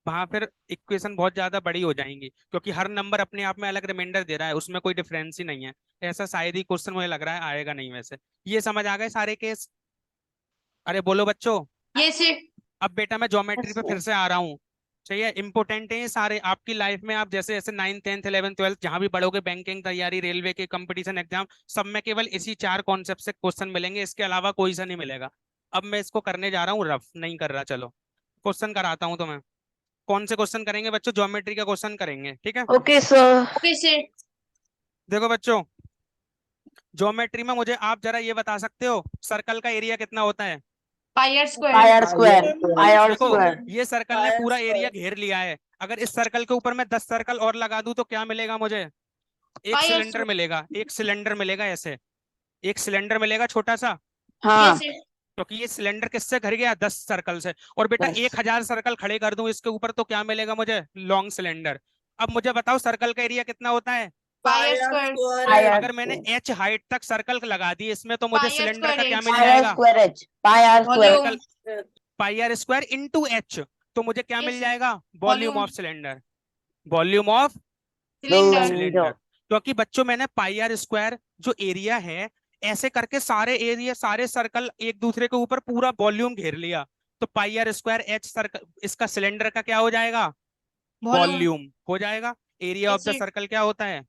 वहां फिर इक्वेशन बहुत ज्यादा बड़ी हो जाएंगी, क्योंकि हर नंबर अपने आप में अलग रिमाइंडर दे रहा है, उसमें कोई डिफरेंस ही नहीं है। ऐसा शायद ही क्वेश्चन मुझे लग रहा है आएगा नहीं वैसे। ये समझ आ गए सारे केस? अरे बोलो बच्चों। Yes, sir. अब बेटा मैं ज्योमेट्री पे Yes, फिर से आ रहा हूँ। चाहिए, इंपॉर्टेंट है ये सारे आपकी लाइफ में। आप जैसे जैसे 9th 10th 11th 12th जहां भी पढ़ोगे, बैंकिंग तैयारी, रेलवे के कंपटीशन एग्जाम, सब में केवल इसी 4 कॉन्सेप्ट से क्वेश्चन मिलेंगे, इसके अलावा कोई सा नहीं मिलेगा। अब मैं इसको करने जा रहा हूँ, रफ नहीं कर रहा, चलो क्वेश्चन कराता हूँ तुम्हें। कौन से क्वेश्चन करेंगे बच्चों? ज्योमेट्री का क्वेश्चन करेंगे, ठीक है। Okay, sir. Okay, sir. देखो बच्चों, ज्योमेट्री में मुझे आप जरा ये बता सकते हो सर्कल का एरिया कितना होता है? Pi r square. Pi r square. Pi r देखो square. ये सर्कल ने पूरा एरिया घेर लिया है, अगर इस सर्कल के ऊपर मैं 10 सर्कल और लगा दूं तो क्या मिलेगा मुझे? एक Pi r सिलेंडर square. मिलेगा, एक सिलेंडर मिलेगा ऐसे, एक सिलेंडर मिलेगा छोटा सा, हाँ, Yes, sir. क्योंकि ये सिलेंडर किससे भर गया? 10 सर्कल से। और बेटा 10. 1000 सर्कल खड़े कर दूं इसके ऊपर तो क्या मिलेगा मुझे? Long cylinder. अब मुझे बताओ सर्कल का एरिया कितना होता है? Pi r पाई square. Pi r अगर मैंने square. h हाइट तक सर्कल लगा दी इसमें तो मुझे Pi r सिलेंडर square का क्या h. मिल Pi r जाएगा? square h. Pi r square. Volume. Circle pi r square into h, तो मुझे क्या Yes, मिल sir. जाएगा? Volume Volume. Of cylinder, volume of Cylinder. Cylinder. क्योंकि बच्चों मैंने पाई आर स्क्वायर जो एरिया है, ऐसे करके सारे एरिया सारे सर्कल एक दूसरे के ऊपर पूरा वॉल्यूम घेर लिया, तो पाई आर स्क्वायर एच सर्कल इसका सिलेंडर का क्या हो जाएगा? Volume. वॉल्यूम हो जाएगा। Area of Yes, the sir. Circle क्या होता है?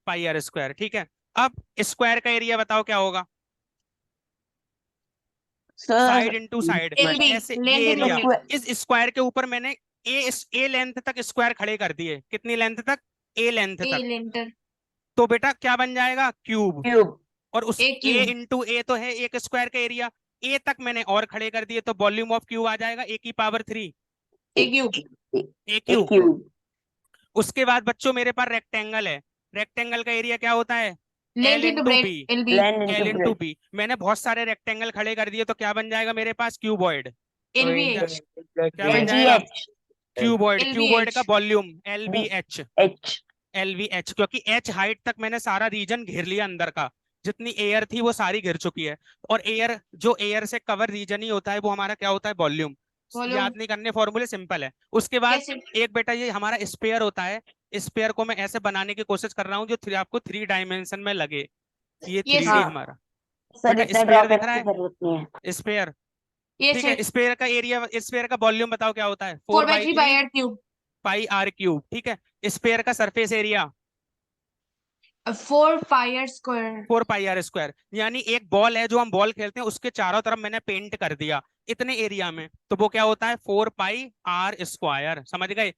पाई आर स्क्वायर, ठीक है। अब स्क्वायर का एरिया बताओ क्या होगा? Sir, side into side, LB. ऐसे Length ये into एरिया। width. इस स्क्वायर के ऊपर मैंने ए लेंथ तक स्क्वायर खड़े कर दिए, कितनी लेंथ तक? ए लेंथ A तक। length. तो बेटा क्या बन जाएगा? क्यूब। cube. और उस A ए cube. इंटू ए तो है एक स्क्वायर का एरिया, ए तक मैंने और खड़े कर दिए तो वॉल्यूम ऑफ क्यूब आ जाएगा ए की power 3, A cube. A A cube. cube. उसके बाद बच्चों मेरे पास रेक्टेंगल है, रेक्टेंगल का एरिया क्या होता है? Length l into into breadth. B, LB. Length l into into breadth. B. मैंने बहुत सारे रेक्टेंगल खड़े कर दिए तो क्या बन जाएगा मेरे पास? क्यूबॉइड। LVH. क्या बन जाएगा? LGH. क्यूबॉइड। क्यूबॉइड का LVH. Volume l b h, H. L v h, क्योंकि एच हाइट तक मैंने सारा रीजन घेर लिया अंदर का, जितनी एयर थी वो सारी घिर चुकी है। और एयर जो एयर से कवर रीजन ही होता है वो हमारा क्या होता है? वॉल्यूम। Volume. याद नहीं करने, फॉर्मूले सिंपल है। उसके बाद Yes, sir. एक बेटा ये हमारा स्पेयर होता है, स्पेयर को मैं ऐसे बनाने की कोशिश कर रहा हूँ जो आपको 3 डायमेंशन में लगे। ये Yes, 3D sir. हमारा सर बेटा इतना स्पेयर ड्रॉ दिख करने रहा की जरूरत नहीं है. है, स्पेयर, Yes, ठीक sir. है। स्पेयर का एरिया, स्पेयर का वॉल्यूम बताओ क्या होता है? 4 by 3 pi r cube. Pi r cube, ठीक है। स्पेयर का surface area 4 pi r square. 4 pi r square, यानी एक बॉल है जो हम बॉल खेलते हैं उसके चारों तरफ मैंने पेंट कर दिया इतने एरिया में, तो वो क्या होता है? 4 पाई आर स्क्वायर। समझ गए?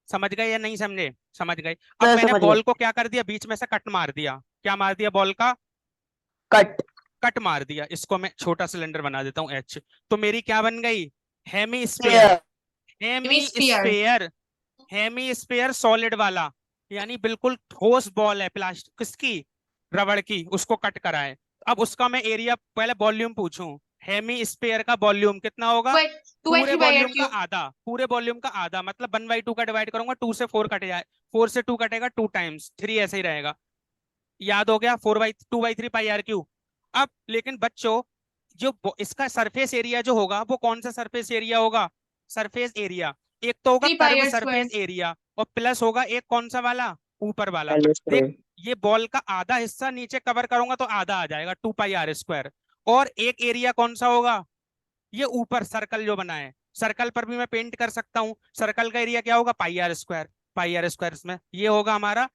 समझ गए या नहीं समझे? समझ गए। अब सर मैंने समझ बॉल गए. को क्या कर दिया? बीच में से कट मार दिया। क्या मार दिया? बॉल का कट. कट मार दिया। इसको मैं छोटा सिलेंडर बना देता हूँ एच, तो मेरी क्या बन गई? Hemisphere. Sphere. Hemi Hemisphere. Sphere, hemisphere solid वाला, यानी बिल्कुल ठोस बॉल है प्लास्टिक किसकी? रबड़ की, उसको कट करा है। अब उसका मैं एरिया, पहले वॉल्यूम पूछूं, हेमी स्पेयर का वॉल्यूम कितना होगा? 2 by पूरे 3 pi r वॉल्यूम का cube. आधा, पूरे वॉल्यूम का आधा, मतलब 1/2 का डिवाइड करूंगा, 2 से 4 कट जाए, 4 से 2 कटेगा 2 टाइम्स 3, ऐसे ही रहेगा। याद हो गया? 2/3 पाई आर क्यूब। अब लेकिन बच्चों जो इसका सरफेस एरिया जो होगा वो कौन सा सरफेस एरिया होगा? सरफेस एरिया एक तो होगा 3 pi curve r surface square. Area, और प्लस होगा एक कौन सा वाला? ऊपर वाला। L देख square. ये बॉल का आधा हिस्सा नीचे कवर करूंगा तो आधा आ जाएगा 2 पाई आर स्क्वायर। और एक एरिया कौन सा होगा? ये ऊपर सर्कल जो बना है, सर्कल पर भी मैं पेंट कर सकता हूँ, सर्कल का एरिया क्या होगा? Pi r square. Pi r square में ये होगा हमारा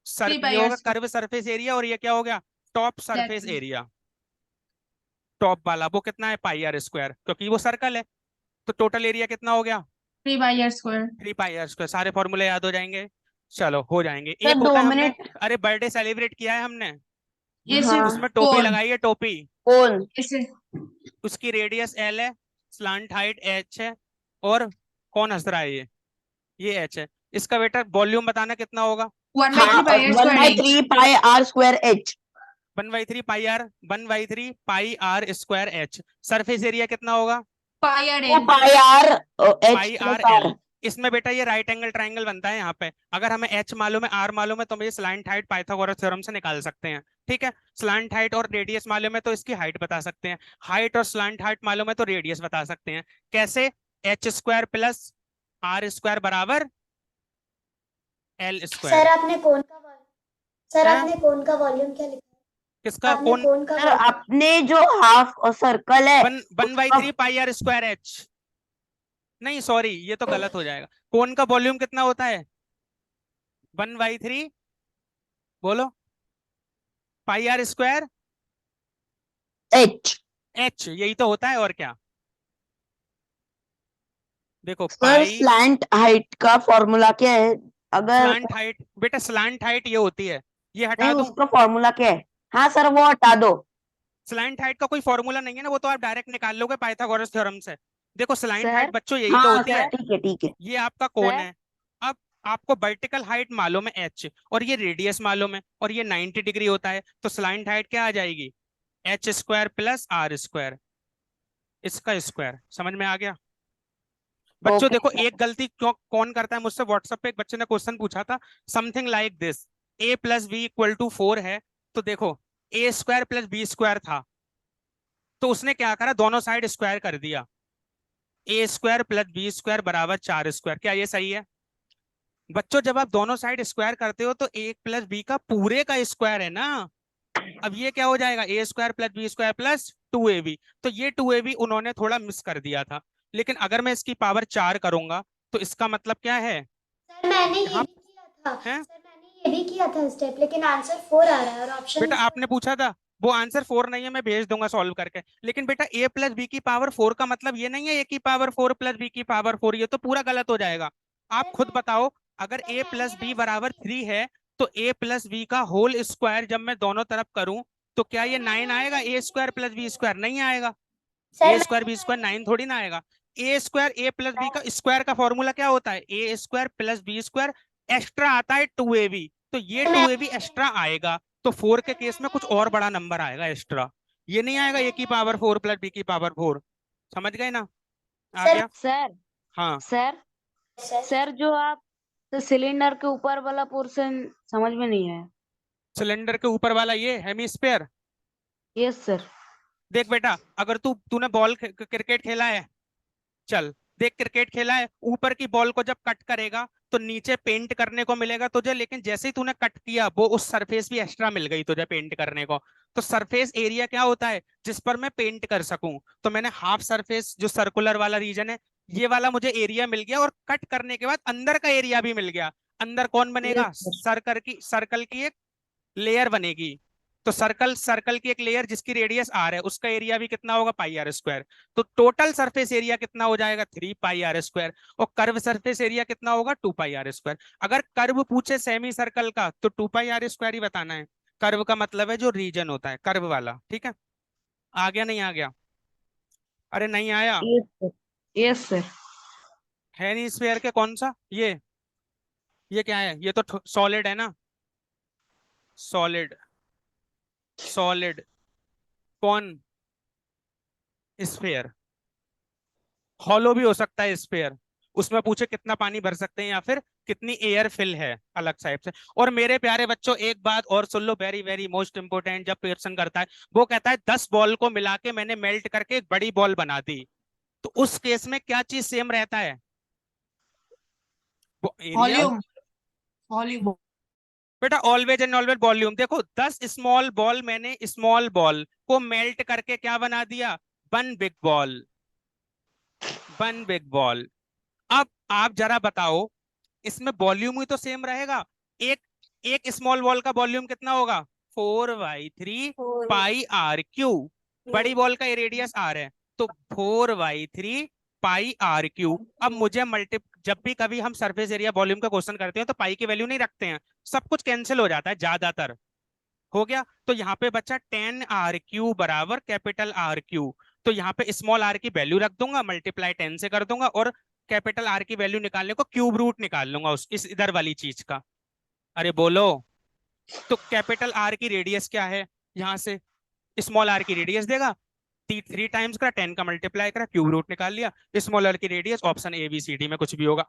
3 pi ये r होगा square. कर्व सरफेस एरिया, और ये क्या हो गया? Top surface That's- area. Top वाला वो कितना है? पाई आर स्क्वायर, क्योंकि वो सर्कल है। तो टोटल एरिया कितना हो गया? 3 pi r square. 3 pi r square. सारे फॉर्मूले याद हो जाएंगे? चलो हो जाएंगे। सर एक 2 होता है हमने, मिनट. अरे बर्थडे सेलिब्रेट किया है हमने, Yes, sir. हाँ. उसमें टोपी Cone. लगाई है, टोपी, कौन? Yes, sir. उसकी रेडियस एल है, स्लांट हाइट एच है, और कौन हंस रहा है? ये एच है। इसका बेटा वॉल्यूम बताना कितना होगा? 1 by 3 pi r 1 square by h. 3 pi r square h. 1/3 pi r 1/3 pi r square h. Surface area कितना होगा? Pi r 2 l. pi r h pi r plus l. r. इसमें बेटा ये राइट एंगल ट्राइंगल बनता है यहाँ पे। अगर हमें एच मालूम है, आर मालूम है, तो हम ये स्लैंट हाइट पाइथागोरस थ्योरम से निकाल सकते हैं। ठीक है, स्लैंट हाइट और रेडियस मालूम है तो इसकी हाइट बता सकते हैं। हाइट और स्लैंट हाइट मालूम है तो रेडियस बता सकते हैं। कैसे? H square plus r square बराबर एल सर स्क्वायर। आपने कोन का वॉल्यूम सर हैं? आपने कोन का वॉल्यूम क्या लिखा है? किसका? आपने कौन? कोन का सर वॉल्यूम अपने जो हाफ सर्कल है 1/3 पाई आर स्क्वायर एच। नहीं सॉरी, ये तो गलत हो जाएगा। कोन का वॉल्यूम कितना होता है? 1/3 बोलो पाई आर स्क्वायर h. एच, यही तो होता है और क्या। देखो सर पाई स्लैंट हाइट का फॉर्मूला क्या है? अगर स्लांट हाइट, बेटा स्लांट हाइट ये होती है, ये हटा नहीं, दूं? उसका फॉर्मूला क्या है? हाँ सर, वो हटा दो। स्लांट हाइट का कोई फॉर्मूला नहीं है ना, वो तो आप डायरेक्ट निकाल लोगे पाइथागोरस थ्योरम से। देखो स्लांट हाइट सर बच्चों यही तो हाँ होती सर, है। ठीक है ठीक है। ये आपका कोण सर है। अब आपको वर्टिकल हाइट मालूम है एच, और ये रेडियस मालूम है, और ये 90 डिग्री होता है, तो स्लांट हाइट क्या आ जाएगी? H square plus r square, इसका स्क्वायर। समझ में आ गया? बच्चों ओके देखो सर। एक गलती क्यों कौन करता है, मुझसे व्हाट्सएप पे एक बच्चे ने क्वेश्चन पूछा था, something like this, a plus b equal to 4 है, तो देखो a square plus b square था, तो उसने क्या करा, दोनों साइड स्क्वायर कर दिया, ए स्क्वायर प्लस बी स्क्वायर बराबर 4 स्क्वायर। क्या ये सही है? बच्चों जब आप दोनों साइड स्क्वायर करते हो तो ए प्लस बी का पूरे का स्क्वायर है ना। अब ये क्या हो जाएगा, a square plus b square plus 2ab। तो ये 2ab उन्होंने थोड़ा मिस कर दिया था, लेकिन अगर मैं इसकी पावर 4 करूंगा तो इसका मतलब क्या है? सर मैंने ये यहाँ भी किया था है सर मैंने ये भी किया था स्टेप, लेकिन आंसर 4 आ रहा है और ऑप्शन बेटा, आपने पूछा था, वो आंसर 4 नहीं है, मैं भेज दूंगा सॉल्व करके। लेकिन बेटा ए प्लस बी की पावर 4 का मतलब ये नहीं है ए की पावर 4 प्लस बी की पावर 4, ये तो पूरा गलत हो जाएगा। आप खुद बताओ, अगर सर ए मैंने प्लस बी वैसे बराबर भी 3 है, तो ए प्लस बी का होल स्क्वायर जब मैं दोनों तरफ करूं तो क्या ये 9 आएगा? A square plus b square नहीं आएगा। सर ए मैंने स्क्वायर बी स्क्वायर 9 थोड़ी ना आएगा। A square a plus b का स्क्वायर का फॉर्मूला क्या होता है? A square plus b square, extra आता है 2ab, तो ये सर 2ab एक्स्ट्रा आएगा, तो 4 के केस में कुछ और बड़ा नंबर आएगा एक्स्ट्रा, ये नहीं आएगा ए की पावर 4 प्लस बी की पावर 4। समझ गए ना? आ सर गया? सर हाँ। सर सर सर जो आप तो सिलेंडर के ऊपर वाला पोर्शन समझ में नहीं है। सिलेंडर के ऊपर वाला ये हेमिस्फेयर। Yes sir. देख बेटा, अगर तूने बॉल क्रिकेट खेला है, चल देख क्रिकेट खेला है, ऊपर की बॉल को जब कट करेगा तो नीचे पेंट करने को मिलेगा तुझे, लेकिन जैसे ही तूने कट किया वो उस सरफेस भी एक्स्ट्रा मिल गई तुझे पेंट करने को। तो सरफेस एरिया क्या होता है जिस पर मैं पेंट कर सकूं? तो मैंने हाफ सरफेस जो सर्कुलर वाला रीजन है, ये वाला मुझे एरिया मिल गया, और कट करने के बाद अंदर का एरिया भी मिल गया। अंदर कौन बनेगा? Yes sir. सर्कल की एक लेयर बनेगी। तो सर्कल सर्कल की एक लेयर जिसकी रेडियस आर है, उसका एरिया भी कितना होगा? Pi r square. तो टोटल सरफेस एरिया कितना हो जाएगा? 3 पाई आर स्क्वायर। और कर्व सरफेस एरिया कितना होगा? 2 पाई आर स्क्वायर। अगर कर्व पूछे सेमी सर्कल का तो 2 पाई आर स्क्वायर ही बताना है। कर्व का मतलब है जो रीजन होता है कर्व वाला। ठीक है, आ गया नहीं आ गया? अरे नहीं आया? Yes sir. Yes sir. है नहीं स्फेयर के कौन सा? ये क्या है? ये तो सॉलिड है ना, सॉलिड। सॉलिड कौन? स्फेयर। हॉलो भी हो सकता है स्फेयर, उसमें पूछे कितना पानी भर सकते हैं या फिर कितनी एयर फिल है अलग टाइप से। और मेरे प्यारे बच्चों एक बात और सुन लो, वेरी वेरी मोस्ट इंपोर्टेंट। जब क्वेश्चन करता है वो कहता है 10 बॉल को मिला के मैंने मेल्ट करके एक बड़ी बॉल बना दी, तो उस केस में क्या चीज सेम रहता है? वो एरिया। वॉल्यूम वॉल्यूम बेटा ऑलवेज एंड ऑलवेज वॉल्यूम। देखो 10 स्मॉल बॉल, मैंने स्मॉल बॉल को मेल्ट करके क्या बना दिया? 1 बिग बॉल। 1 big ball. अब आप जरा बताओ, इसमें वॉल्यूम ही तो सेम रहेगा। एक एक स्मॉल बॉल का वॉल्यूम कितना होगा? 4/3 4 पाई आर क्यू। बड़ी बॉल का रेडियस आर है, तो 4/3 पाई आर क्यू। अब मुझे जब भी कभी हम सरफेस एरिया वॉल्यूम का क्वेश्चन करते हैं तो पाई की वैल्यू नहीं रखते हैं, सब कुछ कैंसिल हो जाता है ज्यादातर। हो गया, तो यहाँ पे बच्चा 10r³ बराबर कैपिटल आर क्यू। तो यहाँ पे स्मॉल आर की वैल्यू रख दूंगा, मल्टीप्लाई 10 से कर दूंगा, और कैपिटल आर की वैल्यू निकालने को क्यूब रूट निकाल लूंगा इस इधर वाली चीज का। अरे बोलो। तो कैपिटल आर की रेडियस क्या है, यहाँ से स्मॉल आर की रेडियस देगा, 3 टाइम्स करा, 10 का मल्टीप्लाई करा, क्यूब रूट निकाल लिया, स्मॉल आर की radius, option a b c d में कुछ भी होगा।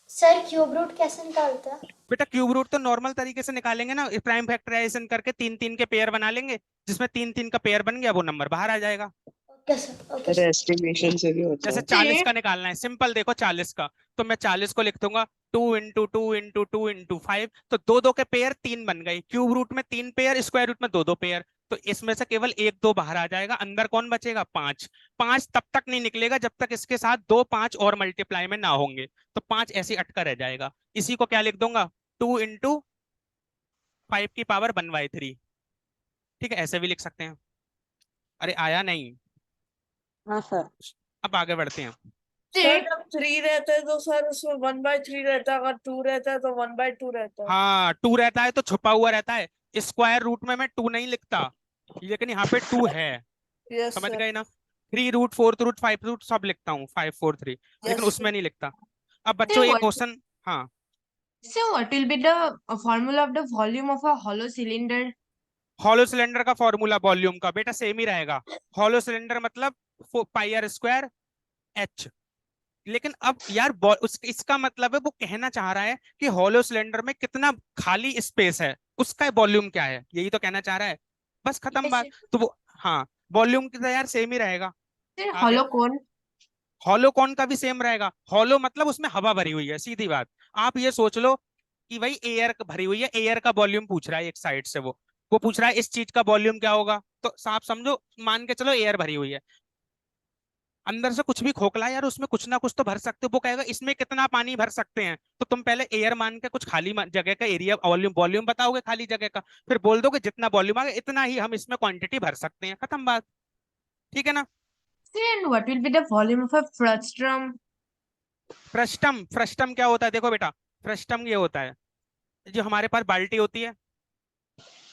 सर क्यूब रूट कैसे निकालते हैं? बेटा क्यूब रूट तो नॉर्मल तरीके से निकालेंगे ना, प्राइम फैक्टराइजेशन करके 3 3 के पेयर बना लेंगे, जिसमें 3 3 का पेयर बन गया वो नंबर बाहर आ जाएगा। Okay sir, okay sir sir. Estimation से भी होता जैसे है। 40 का निकालना है, सिंपल देखो 40 का, तो मैं 40 को लिख दूंगा 2 × 2 × 2 × 5, तो दो दो के पेयर 3 बन गए, क्यूब रूट में 3 पेयर, स्क्वायर रूट में 2 2 पेयर, तो इसमें से केवल 1 2 बाहर आ जाएगा, अंदर कौन बचेगा 5। 5 तब तक नहीं निकलेगा जब तक इसके साथ 2 5 और मल्टीप्लाई में ना होंगे, तो 5 ऐसे ही अटका रह जाएगा। इसी को क्या लिख दूंगा, 2 × 5⁵ ठीक है, ऐसे भी लिख सकते हैं। अरे आया नहीं, हाँ सर। अब आगे बढ़ते हैं। सर जब 3 रहता है तो सर उसमें 1/3 रहता है, अगर 2 रहता है तो 1/2 रहता है। हाँ 2 रहता है तो छुपा हुआ रहता है, स्क्वायर रूट में मैं 2 नहीं लिखता, लेकिन यहाँ पे 2 है, यस समझ सर, गए ना। 3 रूट 4 रूट 5 रूट सब लिखता हूँ, 5 4 3, लेकिन यस उसमें नहीं लिखता। अब Sir, बच्चों एक what? क्वेश्चन, हाँ So what will be the formula of the volume of a hollow cylinder? Hollow cylinder का फॉर्मूला वॉल्यूम का बेटा सेम ही रहेगा, हॉलो सिलेंडर मतलब पाई आर स्क्वायर एच। लेकिन अब यार इसका मतलब है वो कहना चाह रहा है कि हॉलो सिलेंडर में कितना खाली स्पेस है, उसका वॉल्यूम क्या है, यही तो कहना चाह रहा है, बस खत्म Yes, बात। sir. तो वो हाँ, वॉल्यूम की तो यार सेम ही रहेगा। Sir, आगे hollow cone. हॉलो कौन का भी सेम रहेगा, हॉलो मतलब उसमें हवा भरी हुई है, सीधी बात। आप ये सोच लो कि भाई एयर भरी हुई है, एयर का वॉल्यूम पूछ रहा है एक साइड से, वो पूछ रहा है इस चीज का वॉल्यूम क्या होगा, तो साफ समझो, मान के चलो एयर भरी हुई है, अंदर से कुछ भी खोखला है यार, उसमें कुछ ना कुछ तो भर सकते हो, वो कहेगा इसमें कितना पानी भर सकते हैं, तो तुम पहले एयर मान के कुछ खाली जगह का एरिया वॉल्यूम वॉल्यूम बताओगे खाली जगह का, फिर बोल दोगे जितना वॉल्यूम आ गया इतना ही हम इसमें क्वांटिटी भर सकते हैं, खत्म बात। ठीक है ना। Sir, and what will be the volume of a frustrum? Frustum, frustum क्या होता है देखो बेटा, फ्रस्टम ये होता है, जो हमारे पास बाल्टी होती है,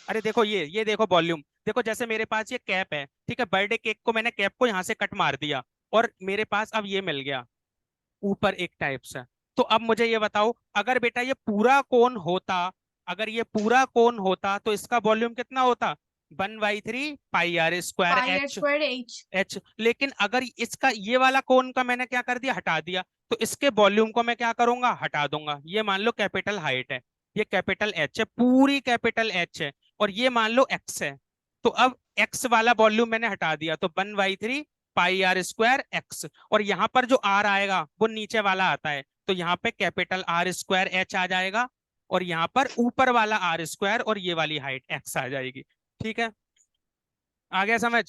अरे देखो ये देखो वॉल्यूम, देखो जैसे मेरे पास ये कैप है, ठीक है, बर्थडे केक को मैंने कैप को यहाँ से कट मार दिया, और मेरे पास अब ये मिल गया ऊपर एक टाइप से, तो अब मुझे ये बताओ, अगर बेटा ये पूरा कोन होता, अगर ये पूरा कोन होता तो इसका वॉल्यूम कितना होता, 1/3 pi r square Pi r h. squared h. H, लेकिन अगर इसका ये वाला कोन का मैंने क्या कर दिया, हटा दिया, तो इसके वॉल्यूम को मैं क्या करूंगा, हटा दूंगा। ये मान लो कैपिटल हाइट है, ये कैपिटल एच है, पूरी कैपिटल एच है, और ये मान लो एक्स है, तो अब एक्स वाला वॉल्यूम मैंने हटा दिया, तो 1/3 पाई आर स्क्वायर एक्स, और यहाँ पर जो आर आएगा वो नीचे वाला आता है, तो यहाँ पे कैपिटल आर स्क्वायर एच आ जाएगा, और यहाँ पर ऊपर वाला आर स्क्वायर और ये वाली हाइट एक्स आ जाएगी। ठीक है, आ गया समझ,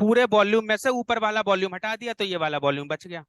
पूरे वॉल्यूम में से ऊपर वाला वॉल्यूम हटा दिया तो ये वाला वॉल्यूम बच गया।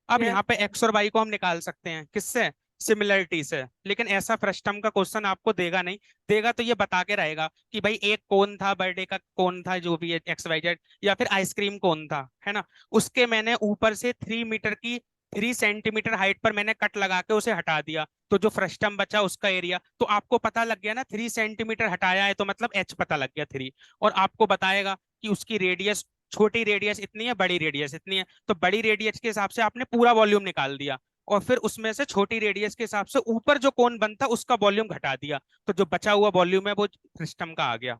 अब Yes. यहाँ पे एक्स और वाई को हम निकाल सकते हैं, किससे, सिमिलरिटी से, लेकिन ऐसा फ्रस्टम का क्वेश्चन आपको देगा नहीं, देगा तो ये बता के रहेगा कि भाई एक कोन था, बर्थडे का कोन था, जो भी है एक्स वाई जेड, या फिर आइसक्रीम कोन था, है ना, उसके मैंने ऊपर से 3 मीटर की 3 सेंटीमीटर हाइट पर मैंने कट लगा के उसे हटा दिया, तो जो फ्रस्टम बचा उसका एरिया, तो आपको पता लग गया ना, 3 सेंटीमीटर हटाया है तो मतलब एच पता लग गया 3, और आपको बताएगा कि उसकी रेडियस, छोटी रेडियस इतनी है, बड़ी रेडियस इतनी है, तो बड़ी रेडियस के हिसाब से आपने पूरा वॉल्यूम निकाल दिया, और फिर उसमें से छोटी रेडियस के हिसाब से ऊपर जो कोन बनता उसका वॉल्यूम घटा दिया, तो जो बचा हुआ वॉल्यूम है वो सिस्टम का आ गया।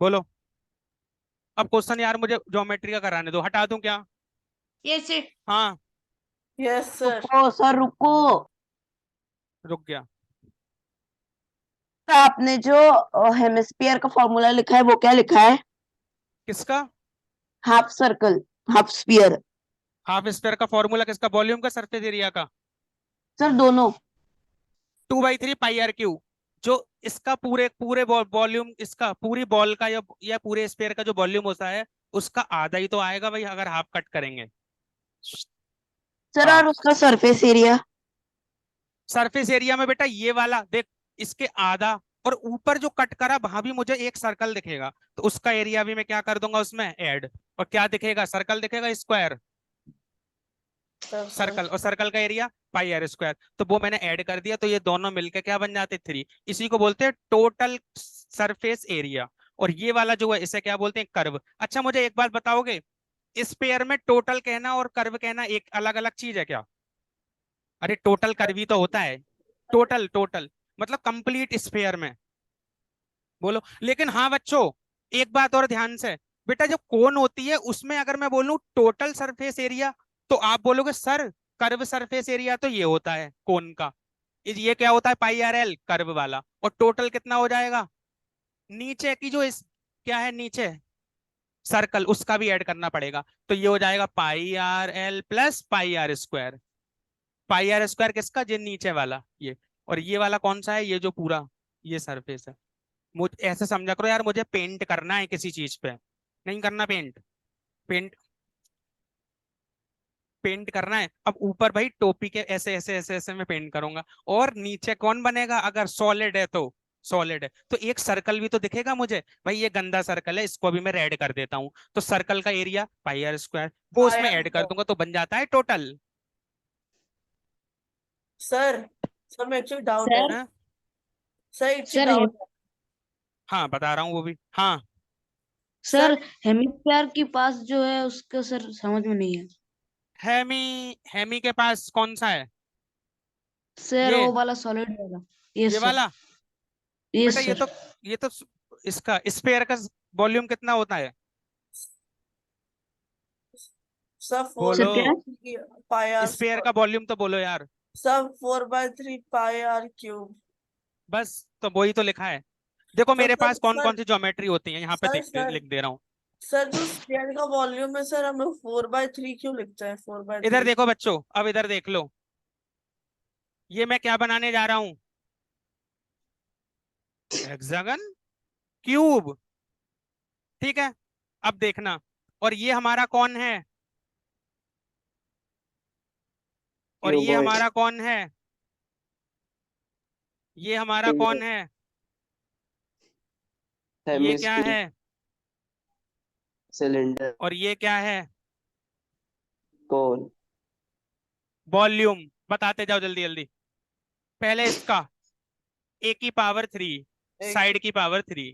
बोलो, अब क्वेश्चन यार मुझे ज्योमेट्री का कराने दो, हटा दूं क्या। Yes, sir. हाँ यस सर, रुको सर, रुको। रुक गया। आपने जो हेमिस्फीयर का फॉर्मूला लिखा है वो क्या लिखा है? किसका, half circle, half sphere. Half sphere का फॉर्मूला किसका, वॉल्यूम का, सरफेस एरिया का, सर दोनों। 2/3 पाई आर क्यू, जो इसका पूरे पूरे वॉल्यूम, इसका पूरी बॉल का या पूरे स्फीयर का जो वॉल्यूम होता है उसका आधा ही तो आएगा भाई, अगर हाफ कट करेंगे। सर हाँ, और उसका सरफेस एरिया? सरफेस एरिया में बेटा ये वाला देख, इसके आधा, और ऊपर जो कट करा वहां भी मुझे एक सर्कल दिखेगा, तो उसका एरिया भी मैं क्या कर दूंगा उसमें ऐड, और क्या दिखेगा, सर्कल दिखेगा, स्क्वायर सर्कल, और सर्कल का एरिया पाई आर स्क्वायर, तो वो मैंने ऐड कर दिया, तो ये दोनों मिलकर क्या बन जाते 3, इसी को बोलते हैं टोटल सरफेस एरिया, और ये वाला जो है इसे क्या बोलते हैं, कर्व। अच्छा मुझे एक बात बताओगे, इस पेयर में टोटल कहना और कर्व कहना एक अलग अलग चीज है क्या, अरे टोटल कर्व ही तो होता है, टोटल टोटल मतलब कंप्लीट स्फीयर में बोलो। लेकिन हाँ बच्चों, एक बात और ध्यान से, बेटा जो कोन होती है उसमें अगर मैं बोलूं टोटल सरफेस एरिया, तो आप बोलोगे सर कर्व सरफेस एरिया तो ये होता है कोन का, ये क्या होता है पाई आर एल कर्व वाला, और टोटल कितना हो जाएगा नीचे की जो इस क्या है नीचे सर्कल उसका भी ऐड करना पड़ेगा, तो ये हो जाएगा pi r l plus pi r square. Pi r square किसका, जो नीचे वाला ये, और ये वाला कौन सा है, ये जो पूरा ये सरफेस है। मुझ ऐसे समझा करो यार, मुझे पेंट करना है किसी चीज पे, नहीं करना पेंट, पेंट पेंट करना है। अब ऊपर भाई टोपी के ऐसे ऐसे ऐसे ऐसे मैं पेंट करूंगा, और नीचे कौन बनेगा, अगर सॉलिड है तो सॉलिड है तो एक सर्कल भी तो दिखेगा मुझे, भाई ये गंदा सर्कल है इसको भी मैं रेड कर देता हूँ, तो सर्कल का एरिया पाई आर स्क्वायर वो उसमें ऐड कर दूंगा तो बन जाता है टोटल। सर सर मैं एक्चुअली डाउट सर है सर, एक्चुअली सर डाउट है। हाँ बता रहा हूँ वो भी हाँ। सर हेमिस्फीयर के पास जो है उसका सर समझ में नहीं है। हेमी, हेमी के पास कौन सा है, सर ये वो वाला सॉलिड वाला। ये यस सर। वाला। बेटा यस सर। ये तो इसका स्फीयर का वॉल्यूम कितना होता है, सब सर 4 क्या? पाई आर स्फीयर का वॉल्यूम तो बोलो यार। सब 4/3 पाई आर क्यूब। बस तो वही तो लिखा है, देखो तो मेरे सर पास कौन सर कौन सी ज्योमेट्री होती है यहाँ पे सर सर लिख दे रहा हूँ। सर जो स्फीयर का वॉल्यूम है सर, हम लोग 4/3 क्यों लिखते हैं, 4/3? इधर देखो बच्चों, अब इधर देख लो, ये मैं क्या बनाने जा रहा हूँ, हेक्सागन क्यूब, ठीक है। अब देखना, और ये हमारा कौन है, और ये क्यूबॉइड हमारा कौन है, ये हमारा कौन है, ये क्या हेमिस्फीयर है, सिलेंडर और ये क्या है, कोन वॉल्यूम। बताते जाओ जल्दी जल्दी, पहले इसका ए की पावर 3, एक साइड की पावर 3,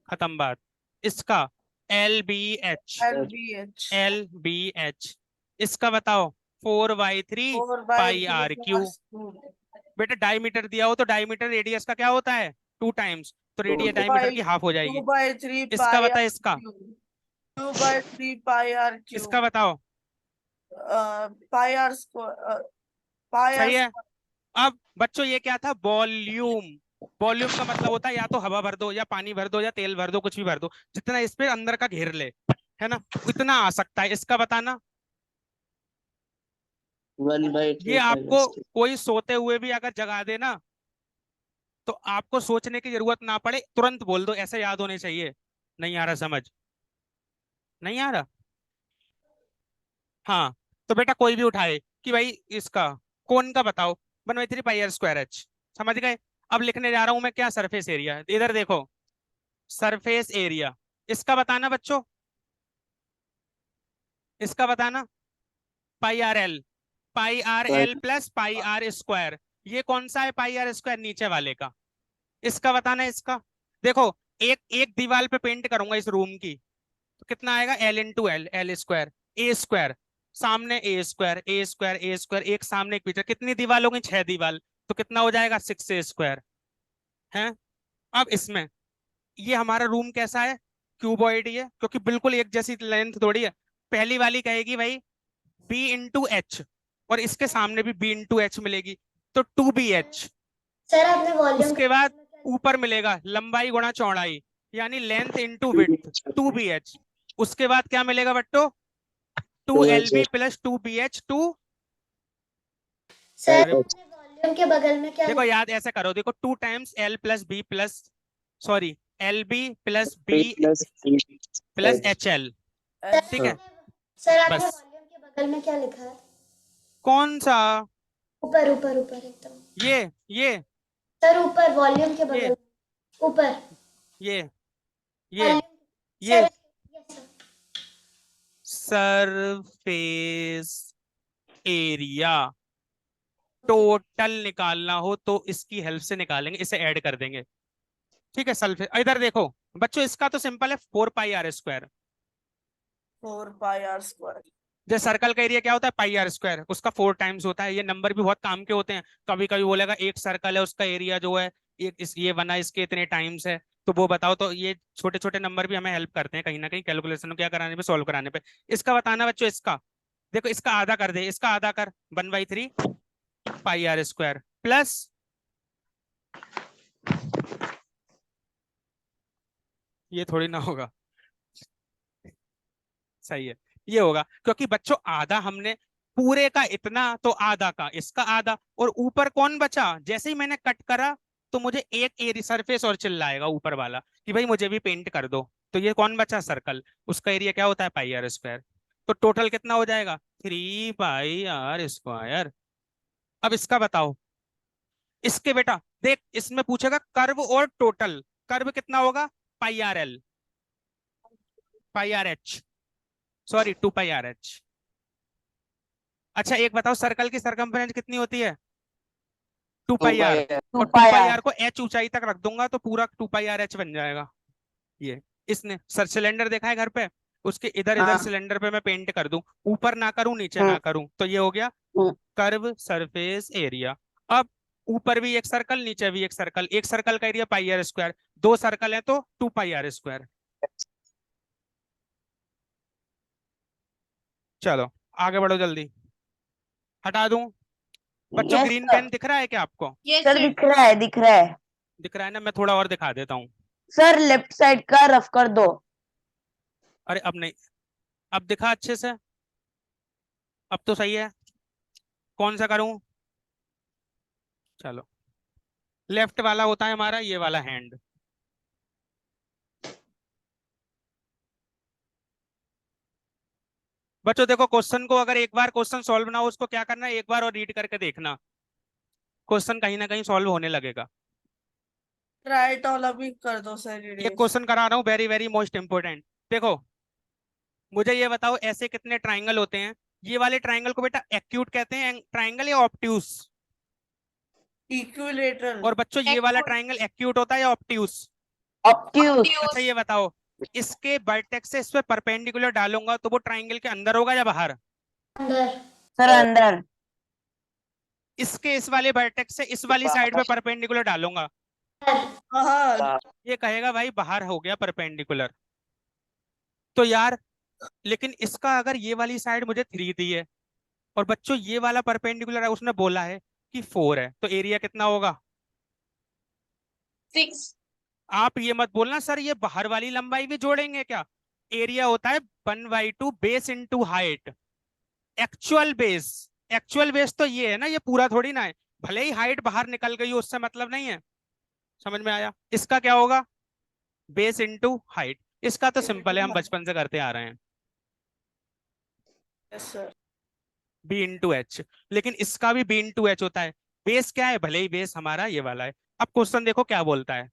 खत्म बात। इसका l b h, LBH l b h, इसका बताओ 4/3 पाई 4/3 आर क्यू। बेटा डायमीटर दिया हो तो डायमीटर रेडियस का क्या होता है 2 टाइम्स, तो रेडियस डायमीटर की हाफ हो टू जाएगी। बाई थ्री इसका पाई बता, आर इसका क्यूब 2/3 पाई आर इसका क्यूब बताओ। पाई आर स्क्वायर पाई आर सही है। अब बच्चों ये क्या था, वॉल्यूम। वॉल्यूम का मतलब होता है या तो हवा भर दो या पानी भर दो या तेल भर दो, कुछ भी भर दो, जितना इस पे अंदर का घेर ले, है ना, उतना आ सकता है। इसका बताना, 1/3 ये पाई आपको आर कोई सोते हुए भी अगर जगा देना तो आपको सोचने की जरूरत ना पड़े, तुरंत बोल दो, ऐसे याद होने चाहिए। नहीं आ रहा समझ, नहीं आ रहा, हाँ। तो बेटा कोई भी उठाए कि भाई इसका कोन का बताओ, 1/3 पाई आर स्क्वायर एच, समझ गए। अब लिखने जा रहा हूं मैं क्या, सरफेस एरिया, इधर देखो सरफेस एरिया, इसका बताना बच्चों, इसका बताना pi r l, pi r l plus pi r square, ये कौन सा है पाई आर स्क्वायर नीचे वाले का, इसका बताना। इसका देखो, एक एक दीवार पे पेंट करूंगा इस रूम की, तो कितना आएगा, l into l, l square, a square, सामने a square, a square, a square, एक सामने एक पीछे, कितनी दीवार होगी 6 दीवार, तो कितना हो जाएगा 6 ए स्क्वायर है। अब इसमें ये हमारा रूम कैसा है, क्यूबॉइड ही है, क्योंकि बिल्कुल एक जैसी लेंथ थोड़ी है। पहली वाली कहेगी भाई बी इंटू एच, और इसके सामने भी बी इंटू एच मिलेगी, तो 2BH। सर आपने वॉल्यूम उसके बाद ऊपर मिलेगा लंबाई गुणा चौड़ाई, यानी लेंथ इंटू विड्थ, 2BH। उसके बाद क्या मिलेगा Batto, 2LB plus 2BH, 2। Sir अरे आपने वॉल्यूम के बगल में क्या देखो लिखा? याद ऐसे करो, देखो 2 times L plus B plus, sorry LB plus B plus plus HL, ठीक है। सर आपने बस वॉल्यूम के बगल में क्या लिखा है? कौन सा, ऊपर ऊपर ऊपर एकदम। ये सर ऊपर वॉल्यूम के ये बगल ऊपर ये वॉल्यूम ये sir yes sir surface area total निकालना हो तो इसकी हेल्प से निकालेंगे, इसे ऐड कर देंगे, ठीक है। सल्फेस, इधर देखो बच्चों, इसका तो सिंपल है 4 pi r square, 4 pi r square जैसे सर्कल का एरिया क्या होता है पाई आर स्क्वायर, उसका 4 टाइम्स होता है। ये नंबर भी बहुत काम के होते हैं। कभी कभी बोलेगा एक सर्कल है उसका एरिया जो है एक ये बना इसके इतने टाइम्स है, तो वो बताओ। तो ये छोटे छोटे नंबर भी हमें हेल्प करते हैं कहीं ना कहीं कैलकुलेशन क्या कराने पे, सॉल्व कराने पे। इसका बताना बच्चों, इसका देखो, इसका आधा कर दे, इसका आधा कर, 1/3 पाई आर स्क्वायर प्लस ये थोड़ी ना होगा, सही है, ये होगा। क्योंकि बच्चों आधा हमने पूरे का इतना, तो आधा का इसका आधा, और ऊपर कौन बचा, जैसे ही मैंने कट करा तो मुझे एक एरिया सरफेस और चिल्लाएगा ऊपर वाला कि भाई मुझे भी पेंट कर दो। तो ये कौन बचा, सर्कल, उसका एरिया क्या होता है पाई आर स्क्वायर। तो टोटल कितना हो जाएगा, 3 पाई आर स्क्वायर। अब इसका बताओ, इसके बेटा देख, इसमें पूछेगा कर्व और टोटल। कर्व कितना होगा, pi r l, pi R H, sorry 2 पाई आर एच। अच्छा एक बताओ, सर्कल की सरकमफ्रेंस कितनी होती है, 2 पाई आर। और 2 पाई आर को एच ऊंचाई तक रख दूंगा तो पूरा 2 पाई आर एच बन जाएगा। ये इसने सर सिलेंडर देखा है घर पे, उसके इधर इधर सिलेंडर पे मैं पेंट कर दूं, ऊपर ना करूं नीचे ना करूं, तो ये हो गया कर्व सरफेस एरिया। अब ऊपर भी एक सर्कल नीचे भी एक सर्कल, एक सर्कल का area pi r square, 2 circle है तो 2 पाई आर स्क्वायर। चलो आगे बढ़ो जल्दी, हटा दूं। बच्चों यस ग्रीन सर। पेन दिख रहा है क्या आपको, Yes, सर sir. दिख रहा है, दिख रहा है। दिख रहा है ना, मैं थोड़ा और दिखा देता हूँ। सर लेफ्ट साइड का रफ कर दो। अरे अब नहीं, अब दिखा अच्छे से, अब तो सही है। कौन सा करूं, चलो, लेफ्ट वाला होता है हमारा ये वाला हैंड। बच्चों देखो, क्वेश्चन को अगर एक बार क्वेश्चन सॉल्व ना हो, उसको क्या करना है, एक बार और रीड करके देखना, क्वेश्चन कहीं ना कहीं सॉल्व होने लगेगा। राइट वाला भी कर दो सर एक इरेज। क्वेश्चन करा रहा हूँ, वेरी वेरी मोस्ट इंपोर्टेंट। देखो मुझे ये बताओ, ऐसे कितने ट्राइंगल होते हैं। ये वाले ट्राइंगल को बेटा एक्यूट कहते हैं ट्राइंगल या ऑप्ट्यूस। इक्विलेटरल। और बच्चों ये वाला ट्राइंगल एक्यूट होता है या ऑप्ट्यूस। ऑब्ट्यूज। अच्छा ये बताओ, इसके वर्टेक्स से इस पे परपेंडिकुलर डालूंगा तो वो ट्राइंगल के अंदर होगा या बाहर। अंदर। सर अंदर। इसके इस वाले वर्टेक्स से इस वाली साइड पे परपेंडिकुलर डालूंगा, हाँ ये कहेगा भाई बाहर हो गया परपेंडिकुलर। तो यार लेकिन इसका अगर ये वाली साइड मुझे 3 दी है, और बच्चों ये वाला परपेंडिकुलर है, उसने बोला है कि 4 है, तो एरिया कितना होगा। 6. आप ये मत बोलना सर ये बाहर वाली लंबाई भी जोड़ेंगे क्या। एरिया होता है 1/2 base into height. Actual base, actual base तो ये है ना, ये पूरा थोड़ी ना है। भले ही हाइट बाहर निकल गई हो उससे मतलब नहीं है। समझ में आया, इसका क्या होगा, बेस इंटू हाइट। इसका तो सिंपल है, हम बचपन से करते आ रहे हैं, yes sir. B into h. लेकिन इसका भी बी इंटू एच होता है। बेस क्या है, भले ही बेस हमारा ये वाला है। अब क्वेश्चन देखो क्या बोलता है,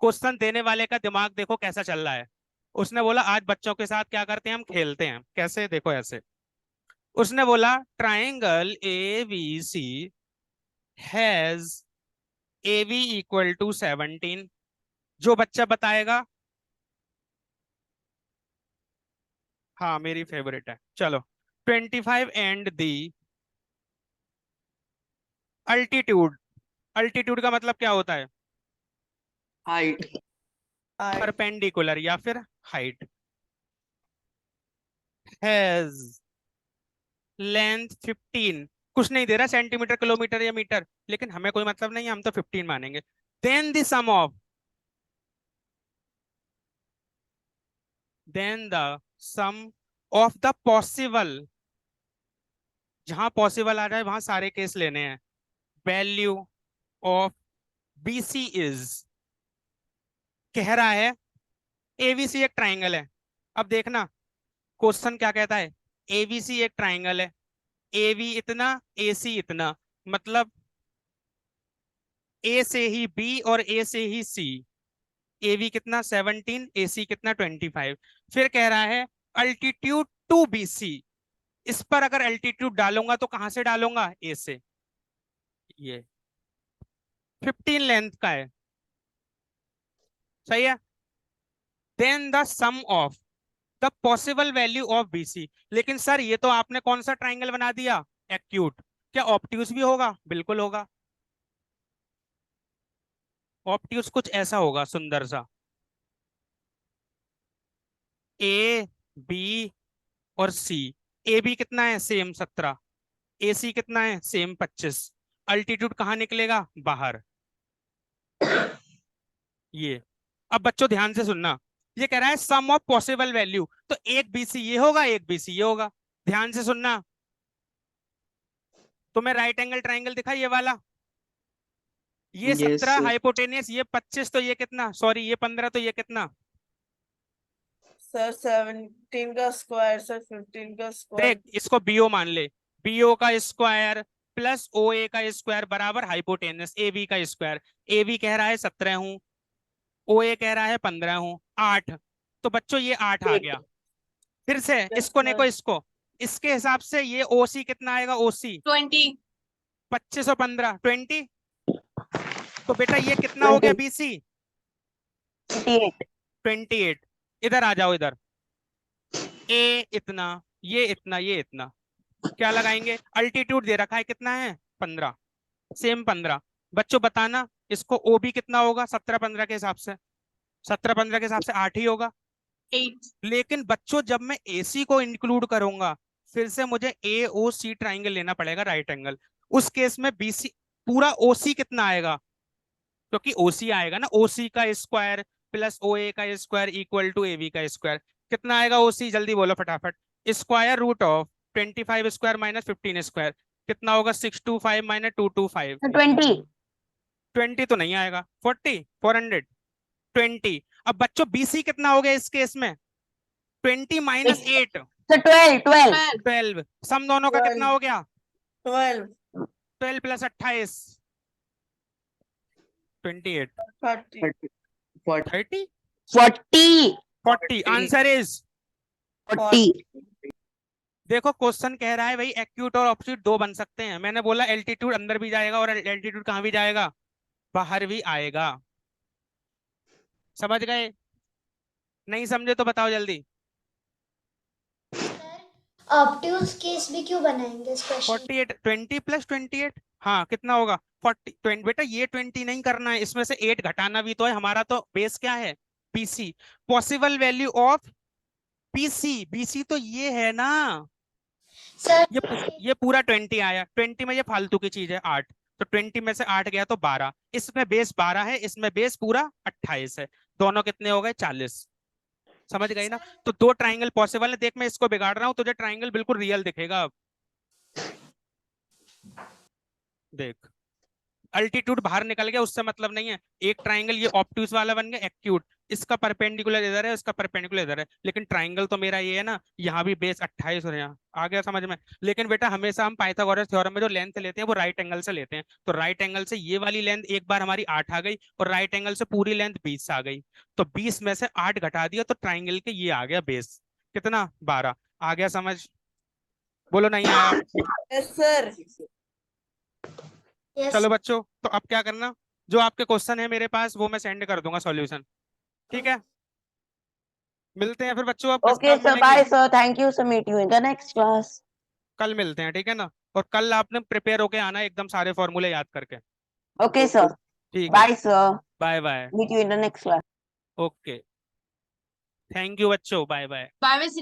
क्वेश्चन देने वाले का दिमाग देखो कैसा चल रहा है। उसने बोला आज बच्चों के साथ क्या करते हैं, हम खेलते हैं। कैसे, देखो ऐसे। उसने बोला triangle a b c has a b equal to 17। जो बच्चा बताएगा, हाँ मेरी फेवरेट है, चलो, 25 एंड दी अल्टीट्यूड। अल्टीट्यूड का मतलब क्या होता है, हाइट। परपेंडिकुलर या फिर हाइट। हैज लेंथ 15, कुछ नहीं दे रहा सेंटीमीटर किलोमीटर या मीटर, लेकिन हमें कोई मतलब नहीं है, हम तो 15 मानेंगे। Then the sum of, then the sum of the possible, जहां पॉसिबल आ जाए वहां सारे केस लेने हैं, वैल्यू ऑफ बीसी इज। कह रहा है एबीसी एक ट्राइंगल है। अब देखना क्वेश्चन क्या कहता है, एबीसी एक ट्राइंगल है, एबी इतना एसी इतना, मतलब ए से ही बी और ए से ही सी। एबी कितना 17, एसी कितना 25। फिर कह रहा है अल्टीट्यूड टू बीसी। इस पर अगर अल्टीट्यूड डालूंगा तो कहां से डालूंगा, ए से। ये 15 लेंथ का है, सही है। Then the sum of, the possible value of BC। लेकिन सर ये तो आपने कौन सा ट्राइंगल बना दिया, एक्यूट। क्या ऑब्ट्यूज भी होगा? बिल्कुल होगा। ऑब्ट्यूज कुछ ऐसा होगा सुंदर सा, A B और C। ए बी कितना है? सेम 17। AC कितना है? सेम 25। अल्टीट्यूड कहाँ निकलेगा? बाहर। ये अब बच्चों ध्यान से सुनना, ये कह रहा है सम ऑफ पॉसिबल वैल्यू, तो एक BC ये होगा, एक BC ये होगा। ध्यान से सुनना, तो मैं राइट एंगल ट्राइंगल दिखा ये वाला, ये Yes, 17 sir. हाइपोटेनियस, ये 25, तो ये कितना, सॉरी ये 15, तो ये कितना? सर 17 का स्क्वायर, सर 15 का स्क्वायर। देख इसको BO मान ले, BO का स्क्वायर प्लस OA का स्क्वायर बराबर हाइपोटेनस AB का स्क्वायर। AB कह रहा है 17 हूँ, OA कह रहा है 15 हूँ, 8। तो बच्चों ये 8 आ गया। फिर से इसको देखो, इसको इसके हिसाब से ये OC कितना आएगा? OC 20 25 और 15 20। तो बेटा ये कितना हो गया? 20 BC 28 28। इधर आ जाओ, इधर A इतना, ये इतना, ये इतना। क्या लगाएंगे? अल्टीट्यूड दे रखा है कितना है? 15, सेम 15। बच्चों बताना इसको OB कितना होगा 17 15 के हिसाब से? 17 15 के हिसाब से 8 ही होगा। 8 लेकिन बच्चों जब मैं AC को इंक्लूड करूंगा, फिर से मुझे AOC ट्राइंगल लेना पड़ेगा, राइट एंगल। उस केस में BC पूरा OC कितना आएगा? क्योंकि OC आएगा ना, OC का स्क्वायर प्लस OA का स्क्वायर इक्वल टू AB का स्क्वायर। कितना आएगा OC? जल्दी बोलो फटाफट। Square root of 25 square minus 15 square कितना होगा? 625 माइनस 225। 20 20 तो नहीं आएगा, 40 400 20। अब बच्चों BC कितना हो गया इस केस में? 20 माइनस 8 so 12 12। सम दोनों का कितना हो गया? 12 12 प्लस 28 28 30 30 40 40। आंसर इज 40 देखो क्वेश्चन कह रहा है भाई एक्यूट और ऑब्ट्यूट दो बन सकते हैं। मैंने बोला एल्टीट्यूड अंदर भी जाएगा और एल्टीट्यूड कहाँ भी जाएगा? बाहर भी आएगा। समझ गए? नहीं समझे तो बताओ जल्दी। ऑब्ट्यूज केस भी क्यों बनाएंगे इस क्वेश्चन? 48 20 प्लस 28, हाँ कितना होगा? 40 20। बेटा ये 20 नहीं करना है, इसमें से 8 घटाना भी तो है। हमारा तो बेस क्या है? BC। Possible value of BC, BC तो ये है ना, सर ये पूरा 20 आया। 20 में ये फालतू की चीज है 8, तो 20 में से 8 गया तो 12। इसमें बेस 12 है, इसमें बेस पूरा 28 है। दोनों कितने हो गए? 40। समझ गई ना? तो दो ट्राइंगल पॉसिबल है। देख मैं इसको बिगाड़ रहा हूँ, तुझे ट्राइंगल बिल्कुल रियल दिखेगा अब। देख अल्टीट्यूड बाहर निकल गया, उससे मतलब नहीं है। एक ट्राइंगल ये ऑब्ट्यूज वाला बन गया एक्यूट, इसका परपेंडिकुलर इधर है, इसका परपेंडिकुलर इधर है। लेकिन ट्राइंगल तो मेरा ये है ना, यहाँ भी बेस 28 और यहाँ आ गया समझ में। लेकिन बेटा हमेशा हम पाइथागोरस थ्योरम में जो लेंथ लेते हैं वो राइट एंगल से लेते हैं। तो राइट एंगल से ये वाली लेंथ एक बार हमारी 8 आ गई, और राइट एंगल से पूरी लेंथ 20 आ गई। तो 20 में से 8 घटा दिया तो ट्राइंगल के ये आ गया बेस कितना? 12 आ गया। समझ? बोलो नहीं आया? Yes sir. यस चलो बच्चों, तो अब क्या करना, जो आपके क्वेश्चन है मेरे पास वो मैं सेंड कर दूंगा सॉल्यूशन। ठीक है, मिलते हैं फिर बच्चों। अब okay कब sir, मिलेंगे? bye sir, thank you sir, meet you in the next class. कल मिलते हैं, ठीक है ना? और कल आपने प्रिपेयर होके आना एकदम सारे फॉर्मूले याद करके। Okay sir, ठीक है, bye sir, bye bye. meet you in the next class. Okay, thank you बच्चों, बाय बाय। बाय में से